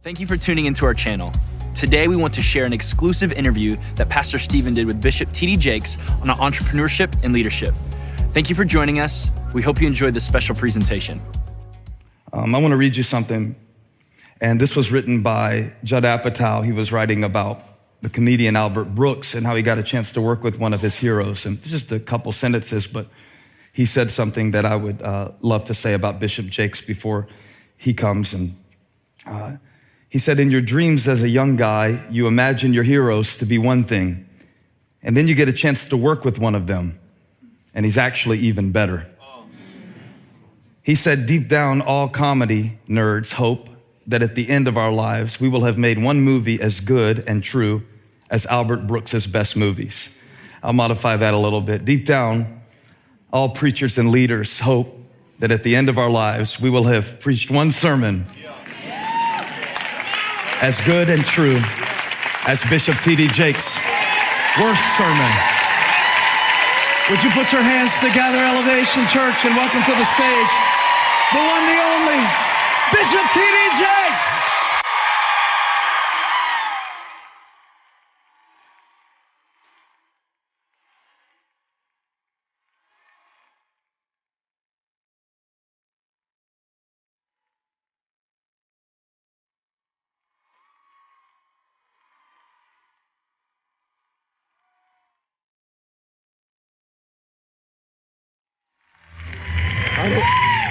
Thank you for tuning into our channel. Today, we want to share an exclusive interview that Pastor Stephen did with Bishop T.D. Jakes on entrepreneurship and leadership. Thank you for joining us. We hope you enjoyed this special presentation. I want to read you something. And this was written by Judd Apatow. He was writing about the comedian Albert Brooks and how he got a chance to work with one of his heroes. And just a couple sentences, but he said something that I would love to say about Bishop Jakes before he comes. And he said, in your dreams as a young guy, you imagine your heroes to be one thing. And then you get a chance to work with one of them. And he's actually even better. He said, deep down, all comedy nerds hope that at the end of our lives, we will have made one movie as good and true as Albert Brooks's best movies. I'll modify that a little bit. Deep down, all preachers and leaders hope that at the end of our lives, we will have preached one sermon as good and true as Bishop T.D. Jakes' worst sermon. Would you put your hands together, Elevation Church, and welcome to the stage, the one, the only, Bishop T.D. Jakes.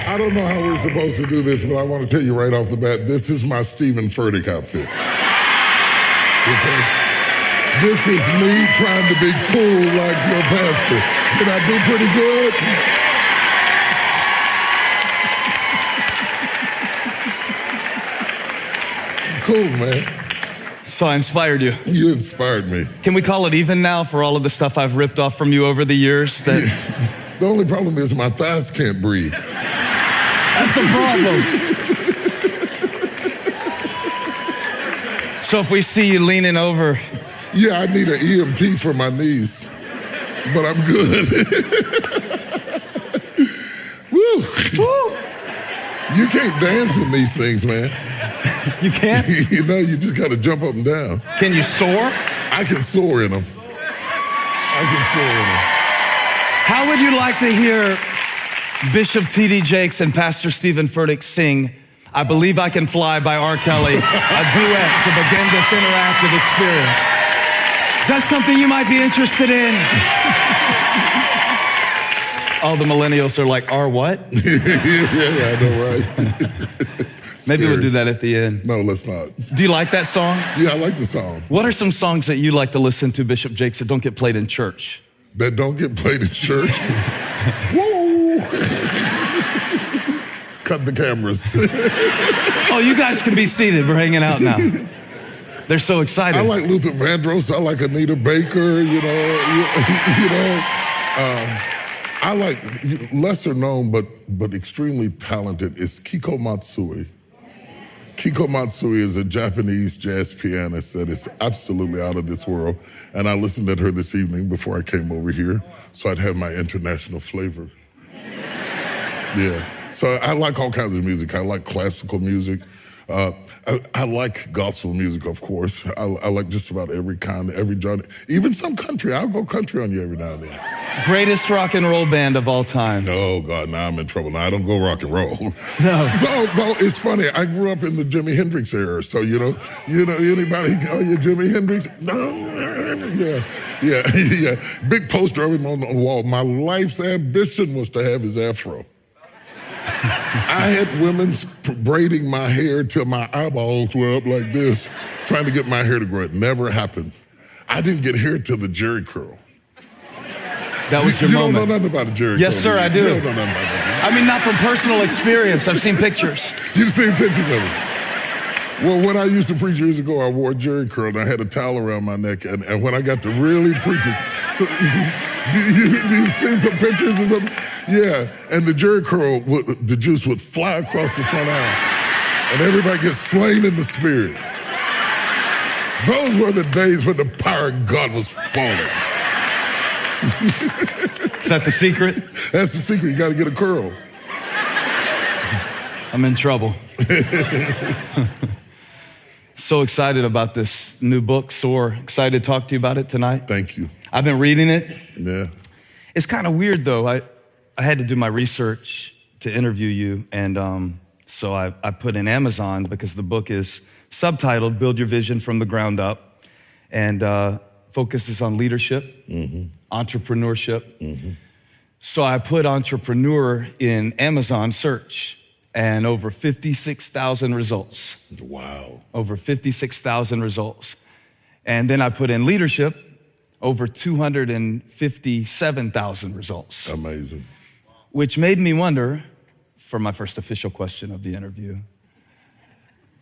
I don't know how we're supposed to do this, but I want to tell you right off the bat, this is my Stevens Furtick outfit. Okay? This is me trying to be cool like your pastor. Did I do pretty good? Cool, man. So I inspired you. You inspired me. Can we call it even now for all of the stuff I've ripped off from you over the years? That The only problem is my thighs can't breathe. That's a problem. So if we see you leaning over. Yeah, I need an EMT for my knees, but I'm good. Woo. Woo. You can't dance in these things, man. You can't? You know, you just got to jump up and down. Can you soar? I can soar in them. How would you like to hear Bishop T.D. Jakes and Pastor Stephen Furtick sing I Believe I Can Fly by R. Kelly, a duet to begin this interactive experience? Is that something you might be interested in? All the millennials are like, R what? Yeah, I know, right? Maybe we'll do that at the end. No, let's not. Do you like that song? Yeah, I like the song. What are some songs that you like to listen to, Bishop Jakes, that don't get played in church? That don't get played in church? Woo! Cut the cameras. Oh, you guys can be seated. We're hanging out now. They're so excited. I like Luther Vandross. I like Anita Baker, you know. I like, lesser known but extremely talented is Kiko Matsui. Kiko Matsui is a Japanese jazz pianist that is absolutely out of this world. And I listened to her this evening before I came over here, so I'd have my international flavor. Yeah. So I like all kinds of music. I like classical music. I like gospel music, of course. I like just about every kind, every genre. Even some country. I'll go country on you every now and then. Greatest rock and roll band of all time. Oh, God, now I'm in trouble. Now I don't go rock and roll. No. Though it's funny. I grew up in the Jimi Hendrix era. So, you know, anybody, oh, you Jimi Hendrix? No. Yeah. Big poster of him on the wall. My life's ambition was to have his afro. I had women braiding my hair till my eyeballs were up like this, trying to get my hair to grow. It never happened. I didn't get hair till the Jerry curl. That was your moment. You don't know nothing about a Jerry curl. Yes, sir, I do. You don't know nothing about that. I mean, not from personal experience. I've seen pictures. You've seen pictures of it. Well, when I used to preach years ago, I wore a Jerry curl and I had a towel around my neck. And when I got to really preaching, you seen some pictures or something? Yeah, and the Jerry curl, the juice would fly across the front aisle, and everybody gets slain in the spirit. Those were the days when the power of God was falling. Is that the secret? That's the secret. You got to get a curl. I'm in trouble. So excited about this new book, Soar. Excited to talk to you about it tonight. Thank you. I've been reading it. Yeah. It's kind of weird, though. I had to do my research to interview you, and so I put in Amazon because the book is subtitled Build Your Vision from the Ground Up, and focuses on leadership, entrepreneurship. So I put entrepreneur in Amazon search, and over 56,000 results. Wow. Over 56,000 results. And then I put in leadership, over 257,000 results. Amazing. Which made me wonder, for my first official question of the interview,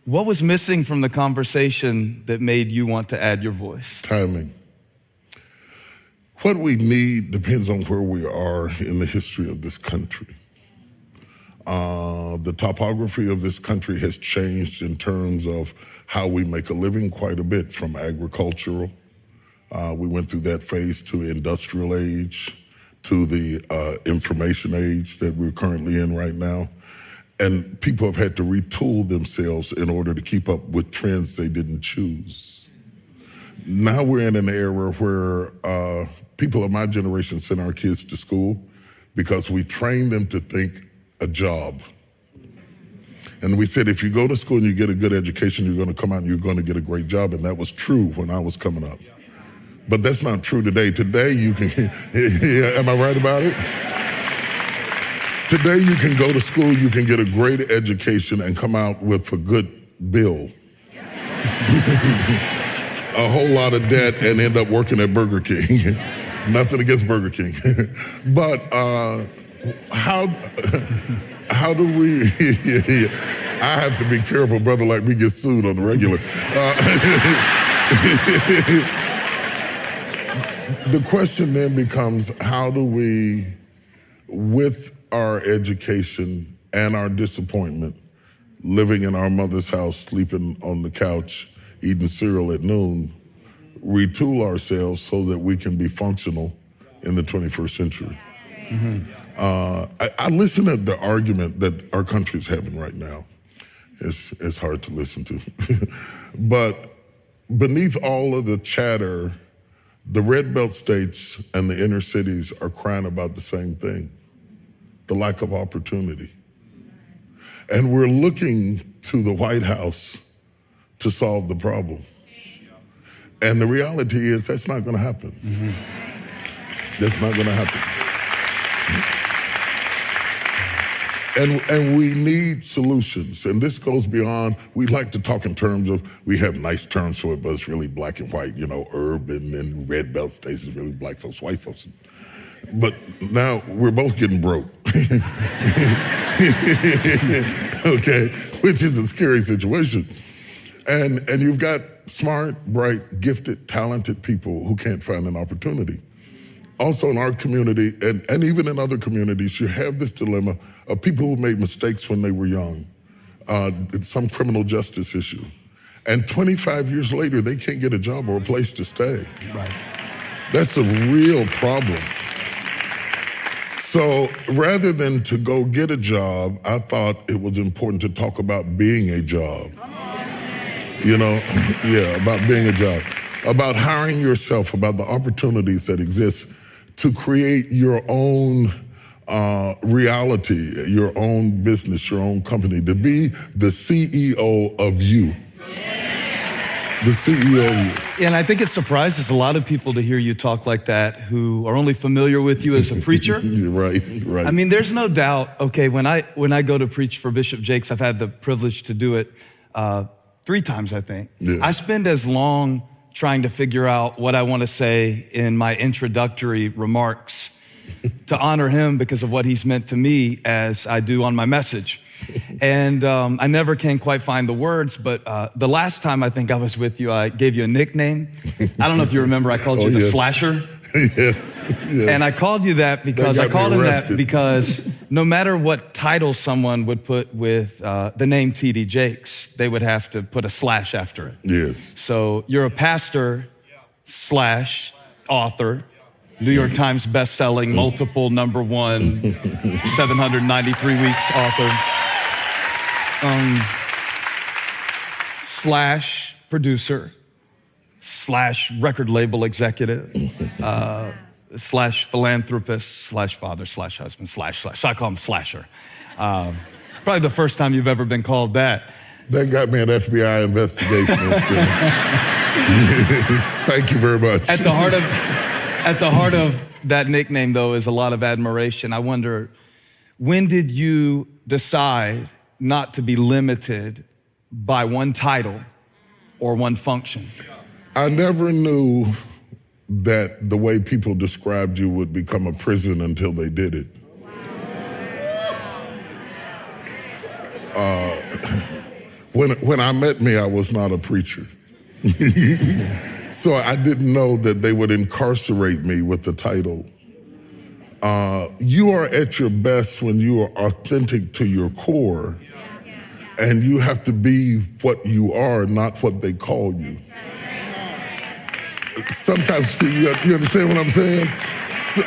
what was missing from the conversation that made you want to add your voice? Timing. What we need depends on where we are in the history of this country. The topography of this country has changed in terms of how we make a living quite a bit, from agricultural. We went through that phase to industrial age, to the information age that we're currently in right now. And people have had to retool themselves in order to keep up with trends they didn't choose. Now we're in an era where people of my generation send our kids to school because we train them to think a job. And we said, if you go to school and you get a good education, you're going to come out and you're going to get a great job. And that was true when I was coming up. But that's not true today. Today you can, am I right about it? Today you can go to school, you can get a great education and come out with a good bill. A whole lot of debt and end up working at Burger King. Nothing against Burger King. But how do we, I have to be careful, brother, like we get sued on the regular. The question then becomes, how do we, with our education and our disappointment, living in our mother's house, sleeping on the couch, eating cereal at noon, retool ourselves so that we can be functional in the 21st century? I listen to the argument that our country is having right now. It's hard to listen to. But beneath all of the chatter, the red belt states and the inner cities are crying about the same thing: the lack of opportunity. And we're looking to the White House to solve the problem. And the reality is that's not gonna happen. That's not gonna happen. And we need solutions. And this goes beyond, we like to talk in terms of, we have nice terms for it, but it's really black and white, urban and red belt states is really black folks, white folks. But now we're both getting broke. Okay, which is a scary situation. And you've got smart, bright, gifted, talented people who can't find an opportunity. Also in our community, and even in other communities, you have this dilemma of people who made mistakes when they were young, some criminal justice issue. And 25 years later, they can't get a job or a place to stay. Right. That's a real problem. So rather than to go get a job, I thought it was important to talk about being a job. About being a job, about hiring yourself, about the opportunities that exist to create your own reality, your own business, your own company, to be the CEO of you. The CEO of you. And I think it surprises a lot of people to hear you talk like that who are only familiar with you as a preacher. Right. I mean, there's no doubt, okay, when I go to preach for Bishop Jakes, I've had the privilege to do it 3 times, I think. Yeah. I spend as long trying to figure out what I want to say in my introductory remarks to honor him because of what he's meant to me as I do on my message. And I never can quite find the words, but the last time I think I was with you, I gave you a nickname. I don't know if you remember, I called you the Slasher. Yes. And I called you that because I called him that because no matter what title someone would put with the name T.D. Jakes, they would have to put a slash after it. Yes. So you're a pastor / author, New York Times best-selling, multiple #1, 793 weeks author. / producer / record label executive / philanthropist / father / husband / so I call him Slasher. Probably the first time you've ever been called that. That got me an FBI investigation. Thank you very much. At the heart of that nickname, though, is a lot of admiration. I wonder, when did you decide not to be limited by one title or one function? I never knew that the way people described you would become a prison until they did it. When I met me, I was not a preacher. So I didn't know that they would incarcerate me with the title. You are at your best when you are authentic to your core, and you have to be what you are, not what they call you. Sometimes, you understand what I'm saying?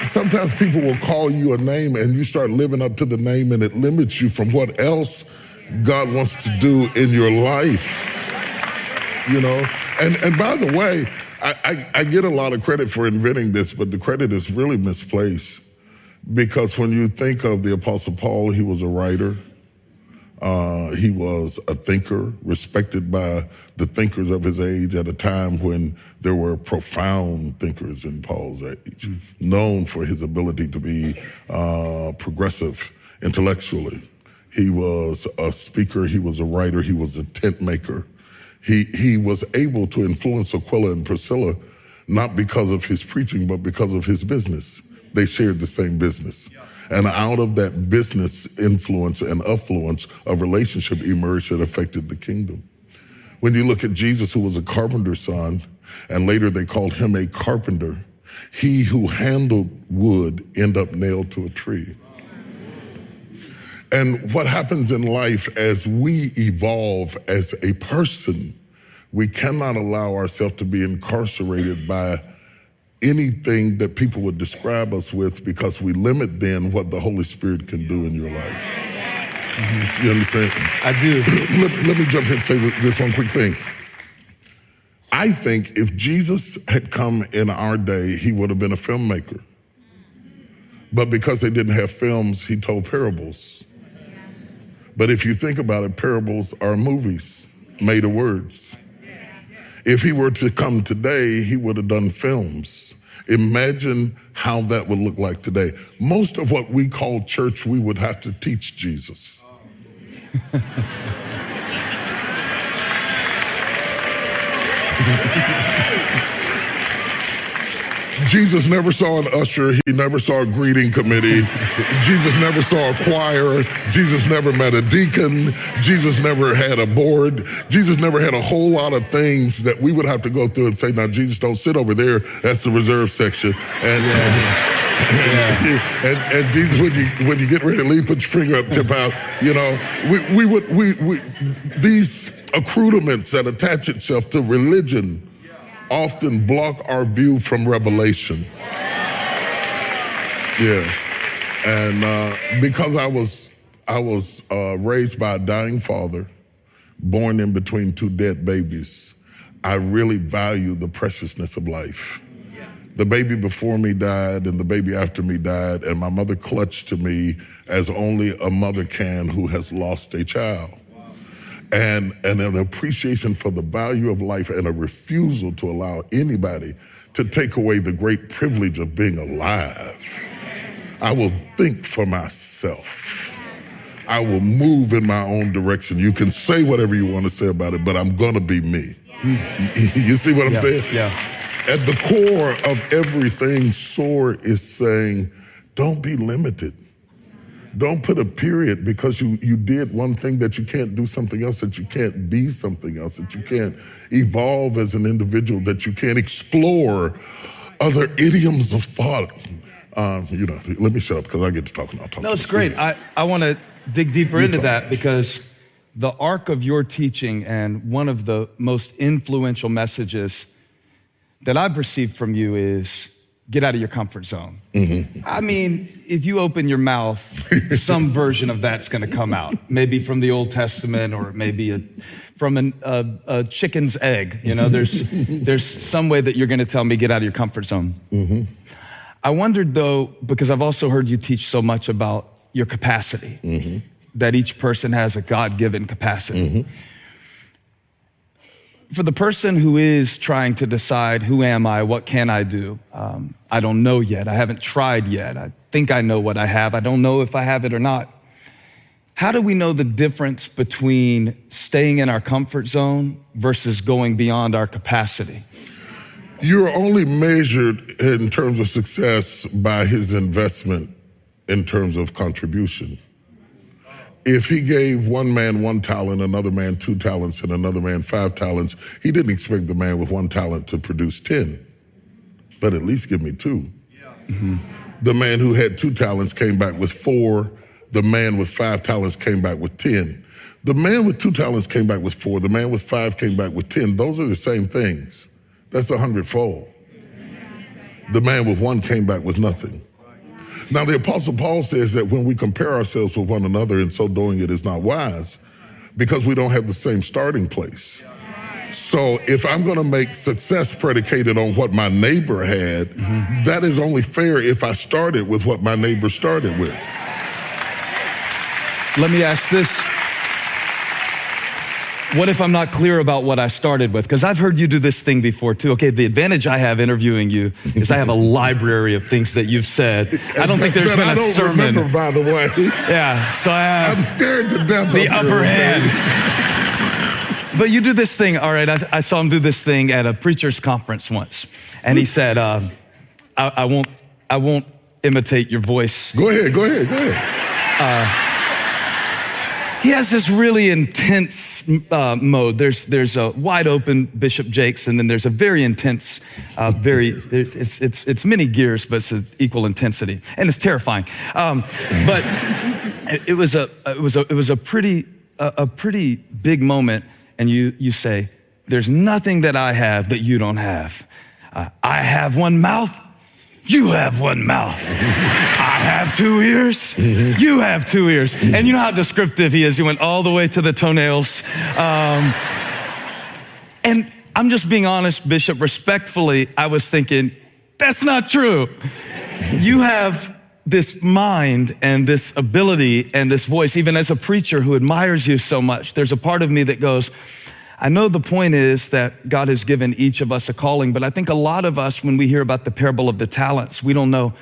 Sometimes people will call you a name and you start living up to the name, and it limits you from what else God wants to do in your life, you know? And by the way, I get a lot of credit for inventing this, but the credit is really misplaced, because when you think of the Apostle Paul, he was a writer. He was a thinker, respected by the thinkers of his age at a time when there were profound thinkers in Paul's age, known for his ability to be progressive intellectually. He was a speaker, he was a writer, he was a tent maker. He was able to influence Aquila and Priscilla, not because of his preaching, but because of his business. They shared the same business. And out of that business influence and affluence, a relationship emerged that affected the kingdom. When you look at Jesus, who was a carpenter's son, and later they called him a carpenter, he who handled wood ended up nailed to a tree. And what happens in life as we evolve as a person, we cannot allow ourselves to be incarcerated by anything that people would describe us with, because we limit then what the Holy Spirit can do in your life. Mm-hmm. You understand? I do. Let me jump in and say this one quick thing. I think if Jesus had come in our day, he would have been a filmmaker. But because they didn't have films, he told parables. But if you think about it, parables are movies made of words. If he were to come today, he would have done films. Imagine how that would look like today. Most of what we call church, we would have to teach Jesus. Jesus never saw an usher. He never saw a greeting committee. Jesus never saw a choir. Jesus never met a deacon. Jesus never had a board. Jesus never had a whole lot of things that we would have to go through and say, now, Jesus, don't sit over there. That's the reserve section. And Jesus, when you get ready to leave, put your finger up, tip out. You know, these accoutrements that attach itself to religion often block our view from revelation. Yeah, and because I was raised by a dying father, born in between two dead babies, I really value the preciousness of life. The baby before me died, and the baby after me died, and my mother clutched to me as only a mother can who has lost a child. And an appreciation for the value of life, and a refusal to allow anybody to take away the great privilege of being alive. I will think for myself. I will move in my own direction. You can say whatever you want to say about it, but I'm going to be me. You see what I'm saying? Yeah. At the core of everything, SOAR is saying, don't be limited. Don't put a period because you did one thing that you can't do something else, that you can't be something else, that you can't evolve as an individual, that you can't explore other idioms of thought. Let me shut up because I get to talking. I'll talk. No, it's great. I want to dig deeper into that, because the arc of your teaching and one of the most influential messages that I've received from you is get out of your comfort zone. I mean, if you open your mouth, some version of that's going to come out. Maybe from the Old Testament, or maybe from a chicken's egg. You know, there's some way that you're going to tell me get out of your comfort zone. I wondered though, because I've also heard you teach so much about your capacity, that each person has a God-given capacity. For the person who is trying to decide, who am I, what can I do? I don't know yet. I haven't tried yet. I think I know what I have. I don't know if I have it or not. How do we know the difference between staying in our comfort zone versus going beyond our capacity? You're only measured in terms of success by his investment in terms of contribution. If he gave one man 1 talent, another man 2 talents, and another man 5 talents, he didn't expect the man with 1 talent to produce 10, but at least give me 2. The man who had 2 talents came back with 4. The man with 5 talents came back with 10. The man with 2 talents came back with 4. The man with 5 came back with 10. Those are the same things. That's 100-fold. The man with 1 came back with nothing. Now, the Apostle Paul says that when we compare ourselves with one another, in so doing it is not wise, because we don't have the same starting place. So if I'm going to make success predicated on what my neighbor had, that is only fair if I started with what my neighbor started with. Let me ask this. What if I'm not clear about what I started with? Because I've heard you do this thing before too. Okay, the advantage I have interviewing you is I have a library of things that you've said. I don't think there's been a sermon. I don't remember, by the way. Yeah, so I have I'm scared to death. the upper hand. But you do this thing, all right, I saw him do this thing at a preacher's conference once. And he said, I won't imitate your voice. Go ahead. He has this really intense mode. There's a wide open Bishop Jakes, and then there's a very intense, it's many gears, but it's equal intensity, and it's terrifying. But it was a pretty big moment, and you say, "There's nothing that I have that you don't have. I have 1 mouth. You have 1 mouth. I have 2 ears. You have 2 ears." And you know how descriptive he is. He went all the way to the toenails. And I'm just being honest, Bishop, respectfully, I was thinking, that's not true. You have this mind and this ability and this voice, even as a preacher who admires you so much. There's a part of me that goes, I know the point is that God has given each of us a calling, but I think a lot of us, when we hear about the parable of the talents, we don't know,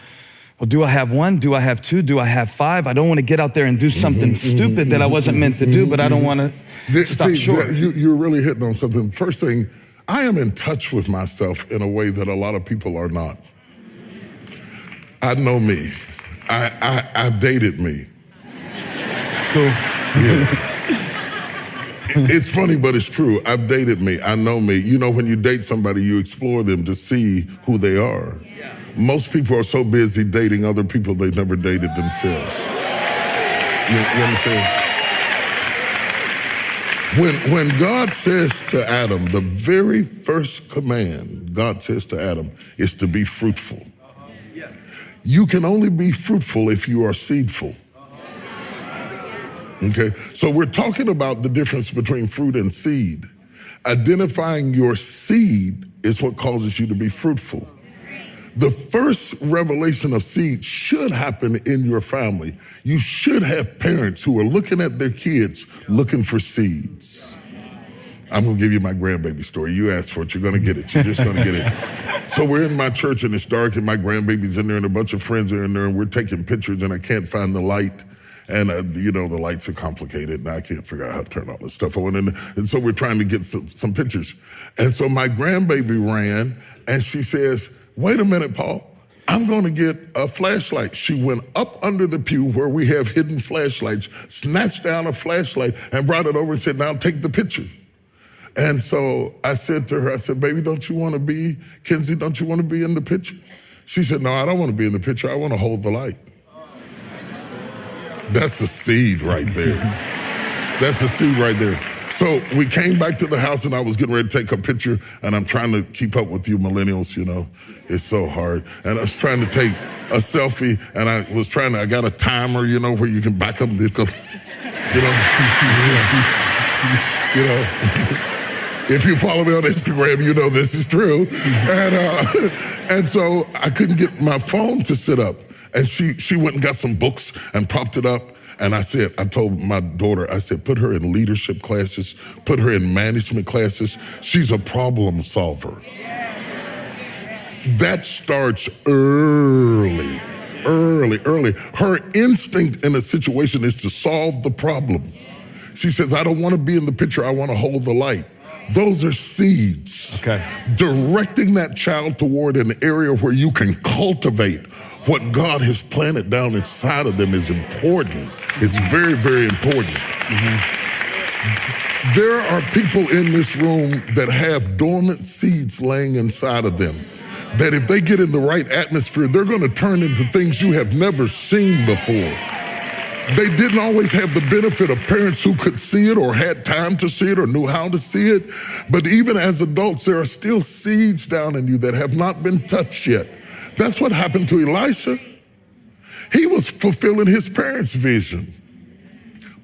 well, do I have 1? Do I have 2? Do I have 5? I don't want to get out there and do something stupid that I wasn't meant to do, but I don't want to stop short. You're really hitting on something. First thing, I am in touch with myself in a way that a lot of people are not. I know me. I dated me. Cool. Yeah. It's funny, but it's true. I've dated me. I know me. You know, when you date somebody, you explore them to see who they are. Yeah. Most people are so busy dating other people, they never dated themselves. You understand? When God says to Adam, the very first command God says to Adam is to be fruitful. Yeah. You can only be fruitful if you are seedful. Okay, so we're talking about the difference between fruit and seed. Identifying your seed is what causes you to be fruitful. The first revelation of seed should happen in your family. You should have parents who are looking at their kids looking for seeds. I'm gonna give you my grandbaby story. You asked for it, you're gonna get it. You're just gonna get it. So we're in my church and it's dark and my grandbaby's in there and a bunch of friends are in there and we're taking pictures and I can't find the light. And, you know, the lights are complicated and I can't figure out how to turn all this stuff on. And so we're trying to get some pictures. And so my grandbaby ran and she says, wait a minute, Paul, I'm going to get a flashlight. She went up under the pew where we have hidden flashlights, snatched down a flashlight and brought it over and said, now take the picture. And so I said to her, I said, baby, don't you want to be, Kenzie, don't you want to be in the picture? She said, no, I don't want to be in the picture. I want to hold the light. That's the seed right there. That's the seed right there. So we came back to the house and I was getting ready to take a picture, and I'm trying to keep up with you millennials, you know. It's so hard. And I was trying to take a selfie, and I got a timer, you know, where you can back up and go, you know. You know. If you follow me on Instagram, you know this is true. And so I couldn't get my phone to sit up. And she went and got some books and propped it up. And I told my daughter, I said, put her in leadership classes, put her in management classes. She's a problem solver. That starts early. Her instinct in a situation is to solve the problem. She says, I don't want to be in the picture, I want to hold the light. Those are seeds. Okay. Directing that child toward an area where you can cultivate what God has planted down inside of them is important. It's very, very important. Mm-hmm. There are people in this room that have dormant seeds laying inside of them, that if they get in the right atmosphere, they're going to turn into things you have never seen before. They didn't always have the benefit of parents who could see it or had time to see it or knew how to see it. But even as adults, there are still seeds down in you that have not been touched yet. That's what happened to Elisha. He was fulfilling his parents' vision,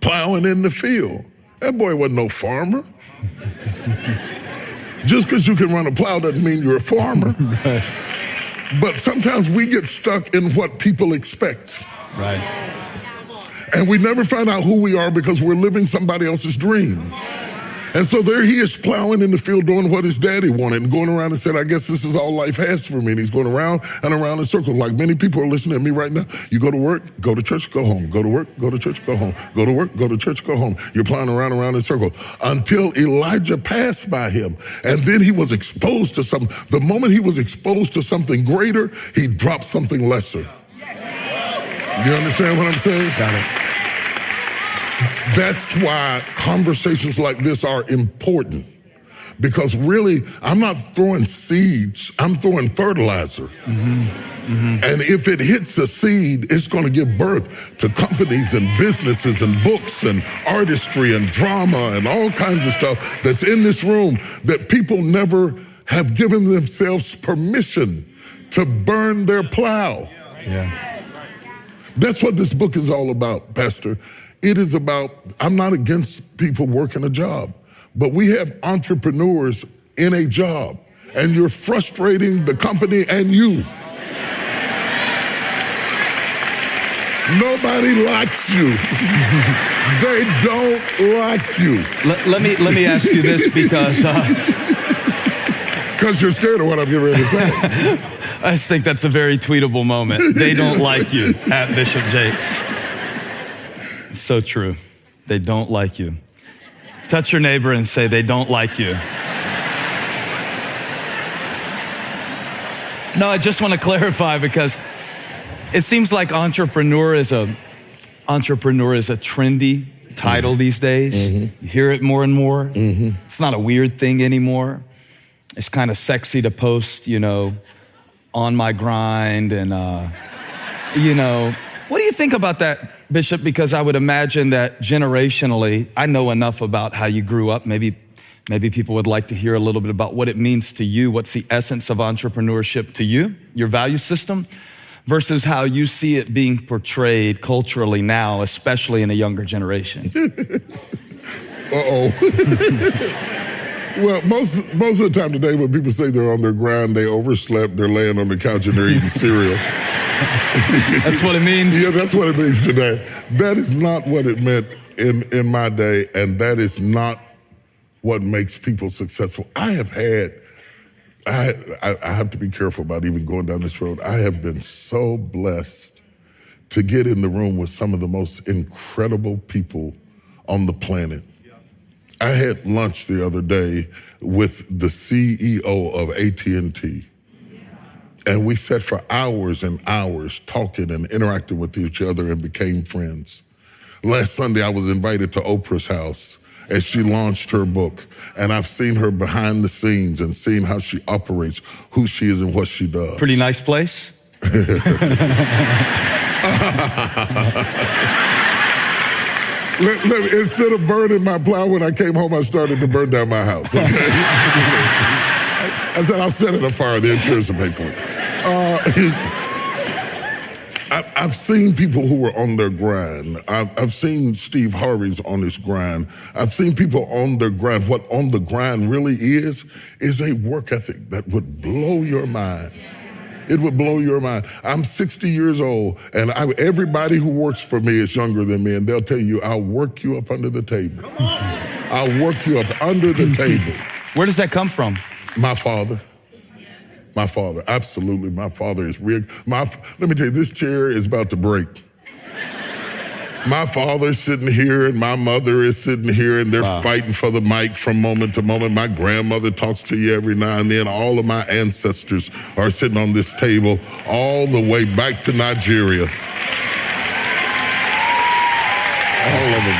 plowing in the field. That boy wasn't no farmer. Just because you can run a plow doesn't mean you're a farmer. But sometimes we get stuck in what people expect. Right. And we never find out who we are because we're living somebody else's dream. And so there he is plowing in the field doing what his daddy wanted and going around and said, I guess this is all life has for me. And he's going around and around in circles. Like many people are listening to me right now. You go to work, go to church, go home. Go to work, go to church, go home. Go to work, go to church, go home. You're plowing around in circles until Elijah passed by him. And then he was exposed to something. The moment he was exposed to something greater, he dropped something lesser. You understand what I'm saying? Got it. That's why conversations like this are important. Because really, I'm not throwing seeds, I'm throwing fertilizer. Mm-hmm. Mm-hmm. And if it hits a seed, it's going to give birth to companies and businesses and books and artistry and drama and all kinds of stuff that's in this room that people never have given themselves permission to burn their plow. Yeah. That's what this book is all about, Pastor. It is about, I'm not against people working a job, but we have entrepreneurs in a job, and you're frustrating the company and you. Nobody likes you. They don't like you. Let me ask you this because you're scared of what I'm getting ready to say. I just think that's a very tweetable moment. They don't like you at Bishop Jakes. It's so true. They don't like you. Touch your neighbor and say, they don't like you. No, I just want to clarify because it seems like entrepreneur is a trendy title these days. Mm-hmm. You hear it more and more. Mm-hmm. It's not a weird thing anymore. It's kind of sexy to post, on my grind and, What do you think about that, Bishop? Because I would imagine that generationally, I know enough about how you grew up. Maybe people would like to hear a little bit about what it means to you. What's the essence of entrepreneurship to you, your value system, versus how you see it being portrayed culturally now, especially in a younger generation. Well, most of the time today when people say they're on their grind, they overslept, they're laying on the couch and they're eating cereal. That's what it means? Yeah, that's what it means today. That is not what it meant in my day, and that is not what makes people successful. I have to be careful about even going down this road. I have been so blessed to get in the room with some of the most incredible people on the planet. I had lunch the other day with the CEO of AT&T. And we sat for hours and hours talking and interacting with each other and became friends. Last Sunday, I was invited to Oprah's house as she launched her book. And I've seen her behind the scenes and seen how she operates, who she is and what she does. Pretty nice place? Instead of burning my plow when I came home, I started to burn down my house, okay? I said, I'll set it afire, the insurance will pay for it. I've seen people who were on their grind. I've seen Steve Harvey's on his grind. I've seen people on their grind. What on the grind really is a work ethic that would blow your mind. It would blow your mind. I'm 60 years old, and everybody who works for me is younger than me, and they'll tell you, I'll work you up under the table. I'll work you up under the table. Where does that come from? My father. My father, absolutely. My father is rigged. Let me tell you, this chair is about to break. My father's sitting here and my mother is sitting here, and they're fighting for the mic from moment to moment. My grandmother talks to you every now and then. All of my ancestors are sitting on this table all the way back to Nigeria. All of them.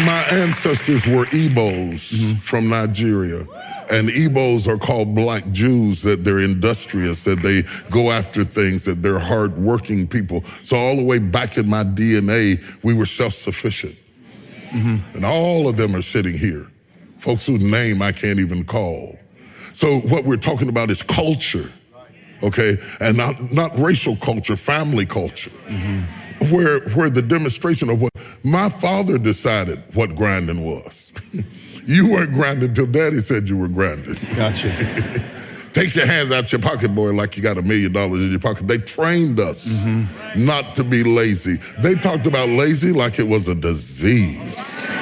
My ancestors were Igbos from Nigeria. And Igbos are called black Jews, that they're industrious, that they go after things, that they're hardworking people. So all the way back in my DNA, we were self-sufficient. And all of them are sitting here. Folks whose name I can't even call. So what we're talking about is culture, okay? And not racial culture, family culture. Where the demonstration of what my father decided what grinding was. You weren't grinding till Daddy said you were grinding. Gotcha. Take your hands out your pocket, boy, like you got $1 million in your pocket. They trained us not to be lazy. They talked about lazy like it was a disease.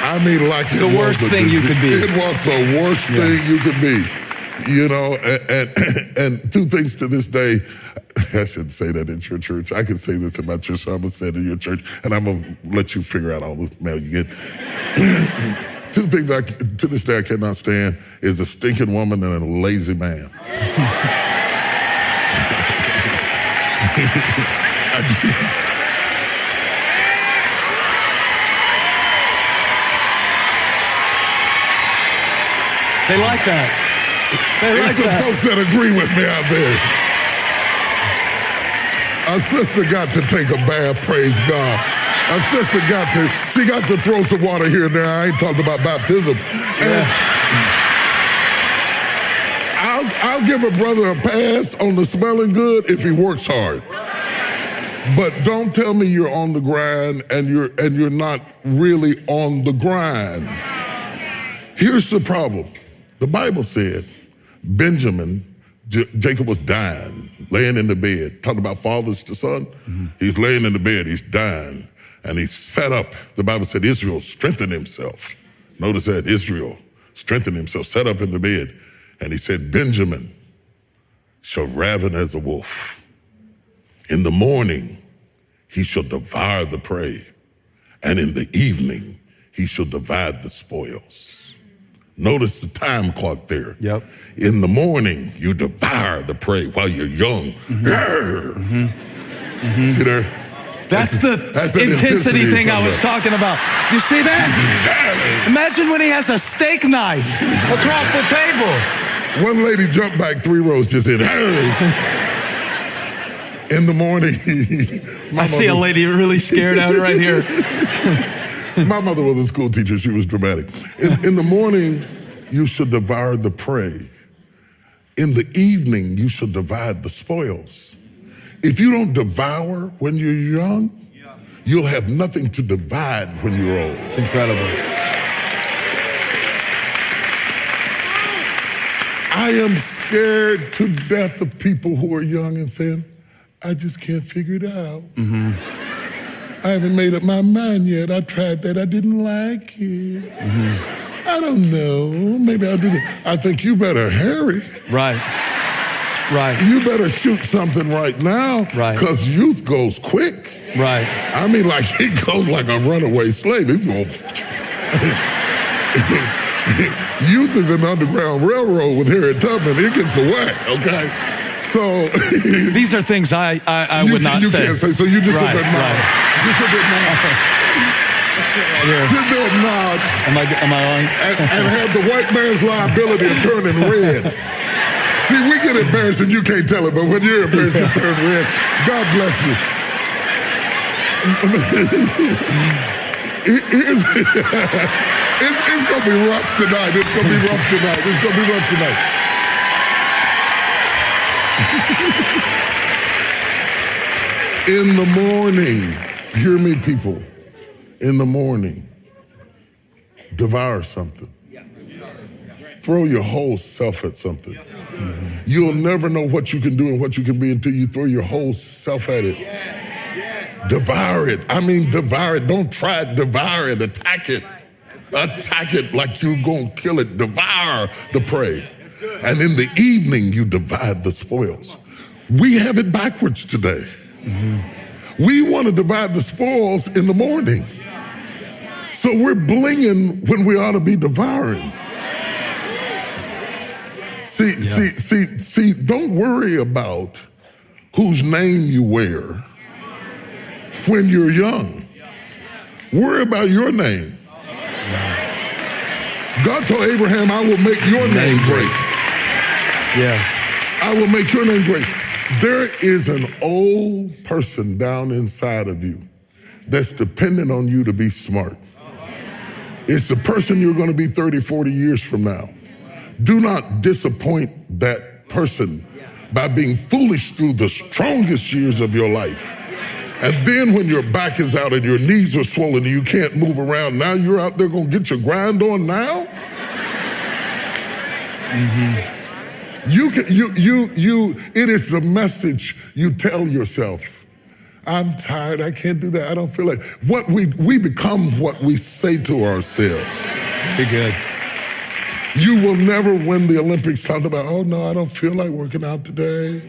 I mean, like it was the worst thing you could be. It was the worst thing you could be. You know, and two things to this day. I shouldn't say that at your church. I can say this at my church, so I'm going to say it in your church, and I'm going to let you figure out all the mail you get. Two things to this day I cannot stand is a stinking woman and a lazy man. They like that. There's some folks that agree with me out there. Our sister got to take a bath, praise God. Our sister got to throw some water here and there. I ain't talking about baptism. And I'll give a brother a pass on the smelling good if he works hard. But don't tell me you're on the grind and you're not really on the grind. Here's the problem. The Bible said Benjamin, Jacob was dying, laying in the bed. Talking about fathers to son. He's laying in the bed, he's dying. And he sat up. The Bible said Israel strengthened himself. Notice that, Israel strengthened himself, sat up in the bed. And he said, Benjamin shall raven as a wolf. In the morning, he shall devour the prey. And in the evening, he shall divide the spoils. Notice the time clock there. Yep. In the morning, you devour the prey while you're young. See there? That's the intensity thing I was talking about. You see that? Imagine when he has a steak knife across the table. One lady jumped back 3 rows, just said, in the morning. I see a lady really scared out right here. My mother was a school teacher. She was dramatic. In the morning, you should devour the prey. In the evening, you should divide the spoils. If you don't devour when you're young, you'll have nothing to divide when you're old. It's incredible. I am scared to death of people who are young and saying, I just can't figure it out. I haven't made up my mind yet. I tried that. I didn't like it. I don't know. Maybe I'll do that. I think you better hurry. Right. You better shoot something right now. Right. Because youth goes quick. Right. I mean, like, it goes like a runaway slave. It goes. Youth is an Underground Railroad with Harriet Tubman. It gets away, okay? So. These are things I would not say. You can't say, so you just sit there and nod. Right. Just sit there and nod. Sit there and nod. Am I on? And have the white man's liability of turning red. See, we get embarrassed and you can't tell it, but when you're embarrassed, you turn red. God bless you. It's going to be rough tonight. It's going to be rough tonight. It's going to be rough tonight. In the morning, hear me, people. In the morning, devour something. Throw your whole self at something. You'll never know what you can do and what you can be until you throw your whole self at it. Devour it. I mean, devour it. Don't try it. Devour it. Attack it. Attack it like you're going to kill it. Devour the prey. And in the evening, you divide the spoils. We have it backwards today. We want to divide the spoils in the morning. So we're blinging when we ought to be devouring. See, don't worry about whose name you wear when you're young. Worry about your name. God told Abraham, I will make your name great. Yeah. I will make your name great. There is an old person down inside of you that's dependent on you to be smart. It's the person you're going to be 30, 40 years from now. Do not disappoint that person by being foolish through the strongest years of your life. And then when your back is out and your knees are swollen and you can't move around, now you're out there going to get your grind on now? It is the message you tell yourself. I'm tired, I can't do that, I don't feel like. We become what we say to ourselves. Be good. You will never win the Olympics talking about, oh no, I don't feel like working out today.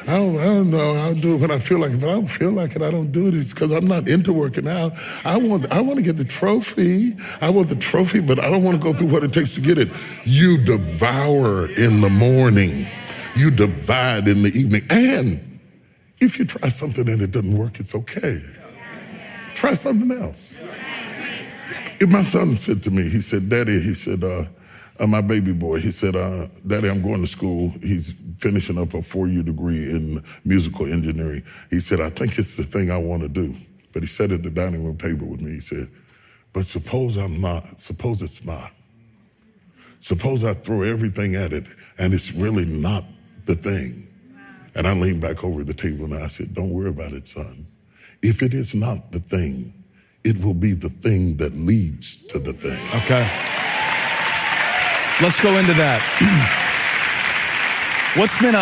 I don't know, I'll do it when I feel like it. If I don't feel like it, I don't do it. It's because I'm not into working out. I want to get the trophy. I want the trophy, but I don't want to go through what it takes to get it. You devour in the morning. You divide in the evening. And if you try something and it doesn't work, it's okay. Try something else. If my son said to me, he said, Daddy, he said, my baby boy, he said, Daddy, I'm going to school. He's finishing up a 4-year degree in musical engineering. He said, I think it's the thing I want to do. But he sat at the dining room table with me. He said, but suppose I'm not, suppose it's not. Suppose I throw everything at it and it's really not the thing. And I leaned back over the table and I said, don't worry about it, son. If it is not the thing, it will be the thing that leads to the thing. Okay. Let's go into that. What's been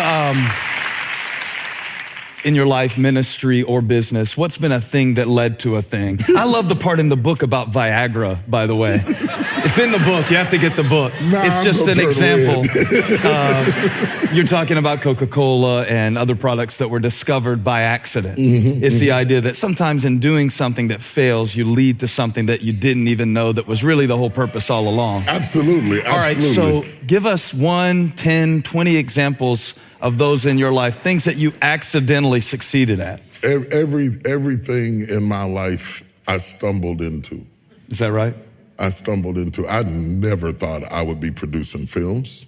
in your life, ministry or business, what's been a thing that led to a thing? I love the part in the book about Viagra, by the way. It's in the book. You have to get the book. It's just an example. You're talking about Coca-Cola and other products that were discovered by accident. It's the idea that sometimes in doing something that fails, you lead to something that you didn't even know that was really the whole purpose all along. Absolutely. All right, so give us 1, 10, 20 examples of those in your life, things that you accidentally succeeded at. Everything in my life I stumbled into. Is that right? I stumbled into. I never thought I would be producing films.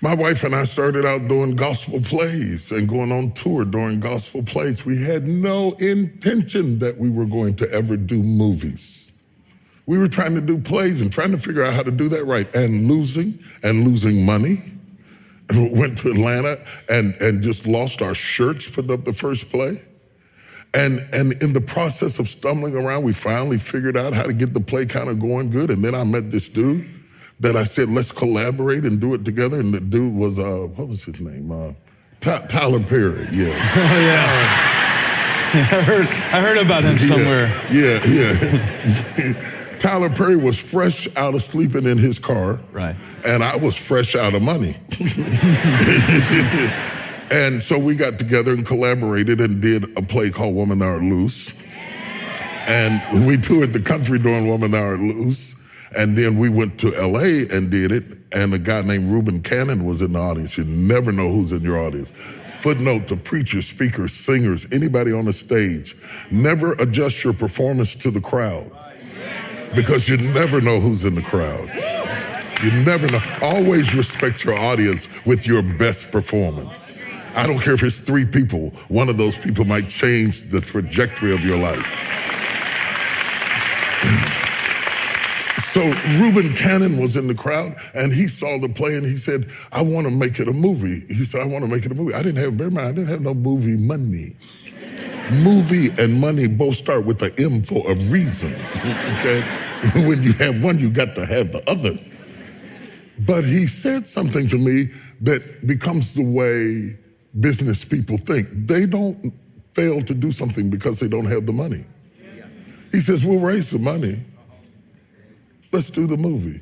My wife and I started out doing gospel plays and going on tour during gospel plays. We had no intention that we were going to ever do movies. We were trying to do plays and trying to figure out how to do that right, and losing money. Went to Atlanta and just lost our shirts putting up the first play. And in the process of stumbling around, we finally figured out how to get the play kind of going good. And then I met this dude that I said, let's collaborate and do it together. And the dude was, what was his name? Tyler Perry, yeah. Oh, yeah. I heard about him somewhere. Yeah. Tyler Perry was fresh out of sleeping in his car. Right. And I was fresh out of money. And so we got together and collaborated and did a play called Woman Thou Art Loose. And we toured the country doing Woman Thou Art Loose. And then we went to LA and did it. And a guy named Reuben Cannon was in the audience. You never know who's in your audience. Footnote to preachers, speakers, singers, anybody on the stage. Never adjust your performance to the crowd, because you never know who's in the crowd. You never know. Always respect your audience with your best performance. I don't care if it's 3 people. One of those people might change the trajectory of your life. So Reuben Cannon was in the crowd, and he saw the play, and he said, I want to make it a movie. He said, I want to make it a movie. Bear in mind, I didn't have no movie money. Movie and money both start with the M for a reason, okay? When you have one, you got to have the other. But he said something to me that becomes the way business people think. They don't fail to do something because they don't have the money. He says, we'll raise the money. Let's do the movie.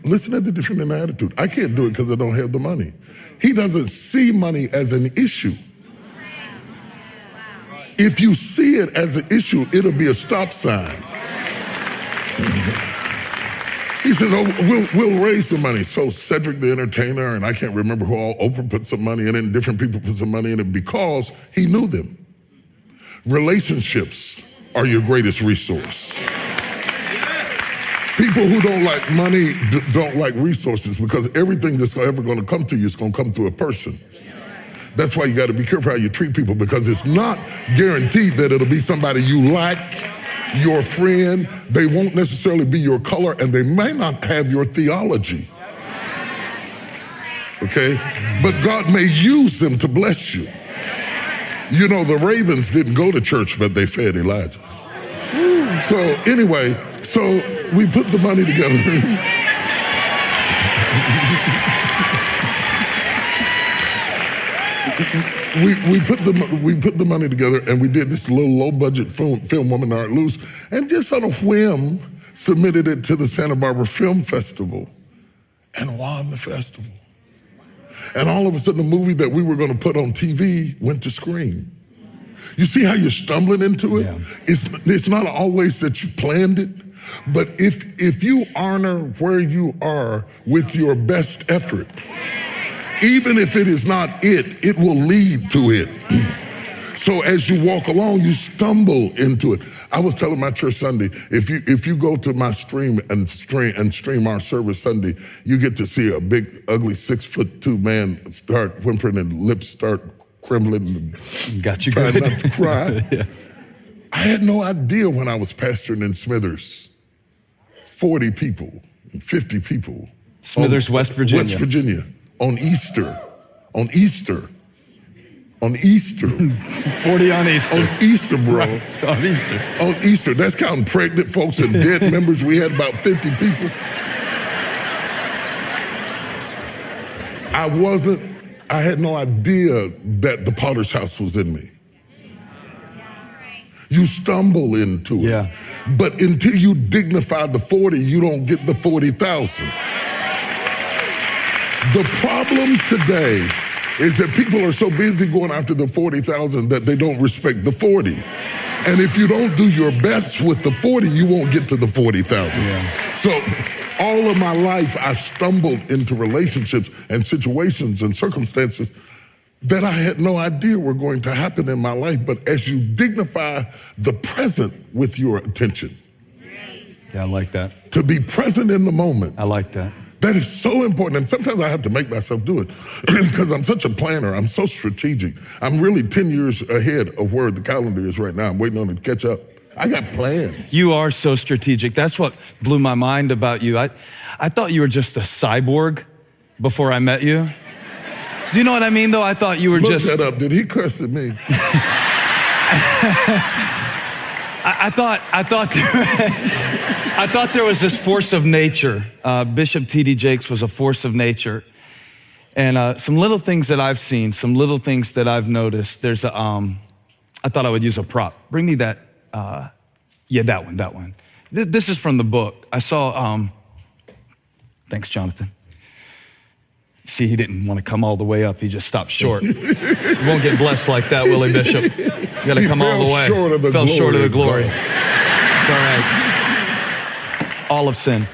Listen to the difference in attitude. I can't do it because I don't have the money. He doesn't see money as an issue. If you see it as an issue, it'll be a stop sign. He says, oh, we'll raise the money. So Cedric the entertainer, and I can't remember who all, Oprah put some money in it, and different people put some money in it because he knew them. Relationships are your greatest resource. People who don't like money don't like resources because everything that's ever going to come to you is going to come through a person. That's why you got to be careful how you treat people because it's not guaranteed that it'll be somebody you like, your friend. They won't necessarily be your color and they may not have your theology. Okay? But God may use them to bless you. You know, the ravens didn't go to church, but they fed Elijah. So anyway, so we put the money together. we put the money together and we did this little low budget film Woman Art Loose, and just on a whim submitted it to the Santa Barbara Film Festival and won the festival. And all of a sudden the movie that we were going to put on TV went to screen. You see how you're stumbling into it? Yeah. It's not always that you planned it, but if you honor where you are with your best effort, even if it is not it, it will lead to it. So as you walk along, you stumble into it. I was telling my church Sunday, if you go to my stream and stream our service Sunday, you get to see a big, ugly 6'2" man start whimpering and lips start trembling. Got you trying good. Not to cry. Yeah. I had no idea when I was pastoring in Smithers, 40 people, 50 people. Smithers, West Virginia. West Virginia, on Easter. 40 on Easter. On Easter, bro. Right. On Easter. On Easter. That's counting pregnant folks and dead members. We had about 50 people. I had no idea that the Potter's house was in me. You stumble into it. Yeah. But until you dignify the 40, you don't get the 40,000. The problem today is that people are so busy going after the 40,000 that they don't respect the 40. And if you don't do your best with the 40, you won't get to the 40,000. Yeah. So all of my life, I stumbled into relationships and situations and circumstances that I had no idea were going to happen in my life. But as you dignify the present with your attention. Yeah, I like that. To be present in the moment. I like that. That is so important. And sometimes I have to make myself do it because I'm such a planner. I'm so strategic. I'm really 10 years ahead of where the calendar is right now. I'm waiting on it to catch up. I got plans. You are so strategic. That's what blew my mind about you. I thought you were just a cyborg before I met you. Do you know what I mean, though? I thought you were Look just... that up. Did he curse at me? I thought there was this force of nature. Bishop T.D. Jakes was a force of nature. And some little things that I've seen, some little things that I've noticed. There's a, I thought I would use a prop. Bring me that, that one. This is from the book. I saw, thanks, Jonathan. See, he didn't want to come all the way up. He just stopped short. You won't get blessed like that, Willie Bishop. You got to come all the way. Fell short of the glory. It's all right. All of sin.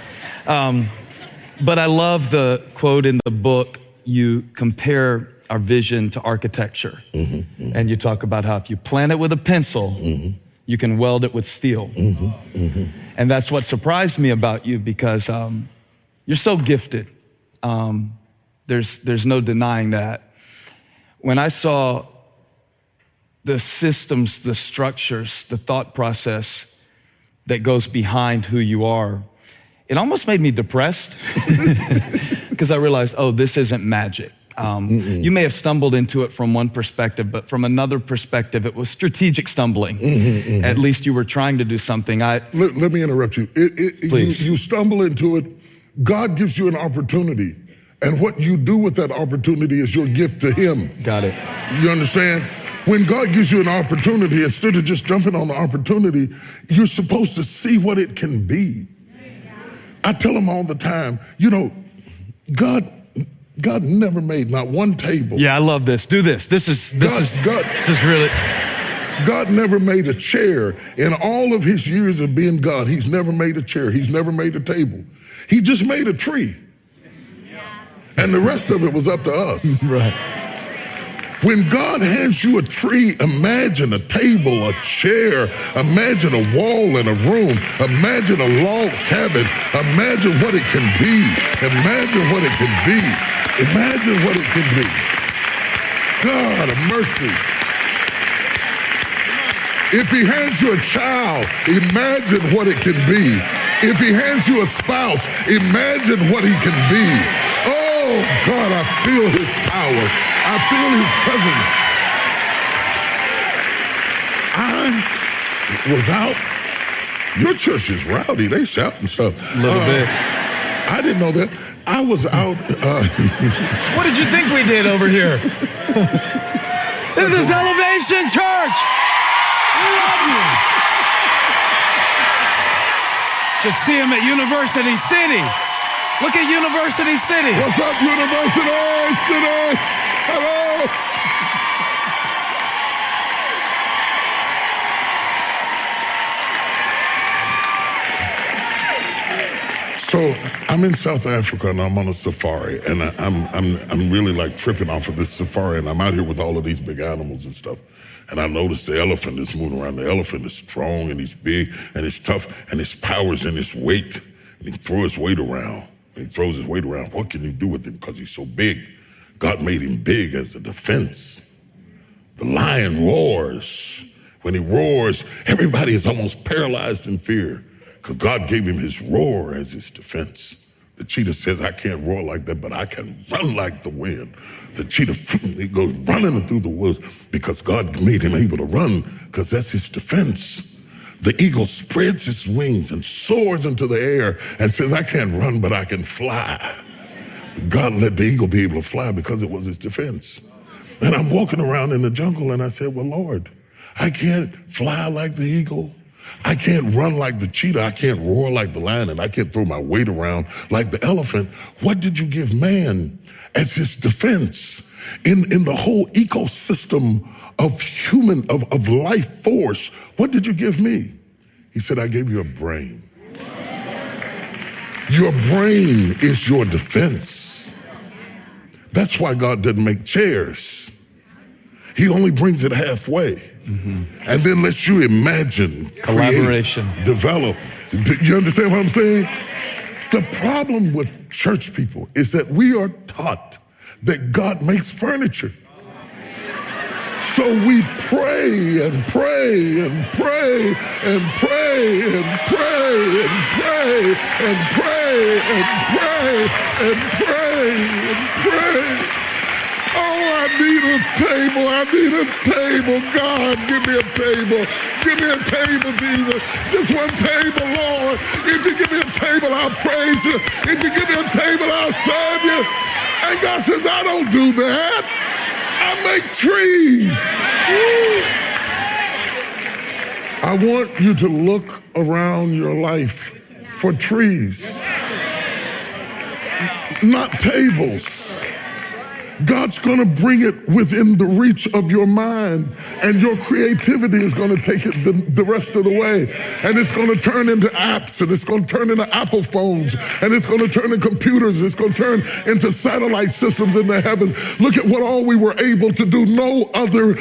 But I love the quote in the book. You compare our vision to architecture. Mm-hmm. And you talk about how if you plan it with a pencil, mm-hmm. you can weld it with steel. Mm-hmm. Mm-hmm. And that's what surprised me about you because you're so gifted. There's no denying that. when I saw the systems, the structures, the thought process that goes behind who you are, it almost made me depressed because I realized, oh, this isn't magic. You may have stumbled into it from one perspective, but from another perspective, it was strategic stumbling. At least you were trying to do something. Let me interrupt you. Please. You stumble into it. God gives you an opportunity, and what you do with that opportunity is your gift to him. Got it. You understand? When God gives you an opportunity, instead of just jumping on the opportunity, you're supposed to see what it can be. I tell them all the time, you know, God never made not one table. Yeah, I love this. Do this. This is really. God never made a chair. In all of his years of being God, he's never made a chair. He's never made a table. He just made a tree. And the rest of it was up to us. Right. When God hands you a tree, imagine a table, a chair, imagine a wall in a room, imagine a log cabin, imagine what it can be, imagine what it can be, imagine what it can be. God of mercy. If he hands you a child, imagine what it can be. If he hands you a spouse, imagine what he can be. Oh God, I feel his power. I feel his presence. I was out. Your church is rowdy. They shout and stuff. A little bit. I didn't know that. I was out. What did you think we did over here? This is Elevation Church. We love you. Just see him at University City. Look at University City. What's up, University City? Hello. So I'm in South Africa and I'm on a safari, and I'm really like tripping off of this safari, and I'm out here with all of these big animals and stuff. And I noticed the elephant is moving around. The elephant is strong and he's big and he's tough, and his power's in his weight. And he throws his weight around. He throws his weight around. What can you do with him? Because he's so big. God made him big as a defense. The lion roars. When he roars, everybody is almost paralyzed in fear because God gave him his roar as his defense. The cheetah says, I can't roar like that, but I can run like the wind. The cheetah, he goes running through the woods because God made him able to run because that's his defense. The eagle spreads his wings and soars into the air and says, I can't run, but I can fly. God let the eagle be able to fly because it was his defense. And I'm walking around in the jungle and I said, well, Lord, I can't fly like the eagle. I can't run like the cheetah. I can't roar like the lion, and I can't throw my weight around like the elephant. What did you give man as his defense in the whole ecosystem of human, of life force? What did you give me? He said, I gave you a brain. Your brain is your defense. That's why God didn't make chairs. He only brings it halfway. And then lets you imagine, collaboration, create, develop. You understand what I'm saying? The problem with church people is that we are taught that God makes furniture. So we pray and pray and pray and pray and pray and pray and pray and pray and pray and pray. Oh, I need a table. I need a table. God, give me a table. Give me a table, Jesus. Just one table, Lord. If you give me a table, I'll praise you. If you give me a table, I'll serve you. And God says, I don't do that. I make trees. I want you to look around your life for trees, not tables. God's going to bring it within the reach of your mind, and your creativity is going to take it the rest of the way. And it's going to turn into apps, and it's going to turn into Apple phones, and it's going to turn into computers. It's going to turn into satellite systems in the heavens. Look at what all we were able to do. No other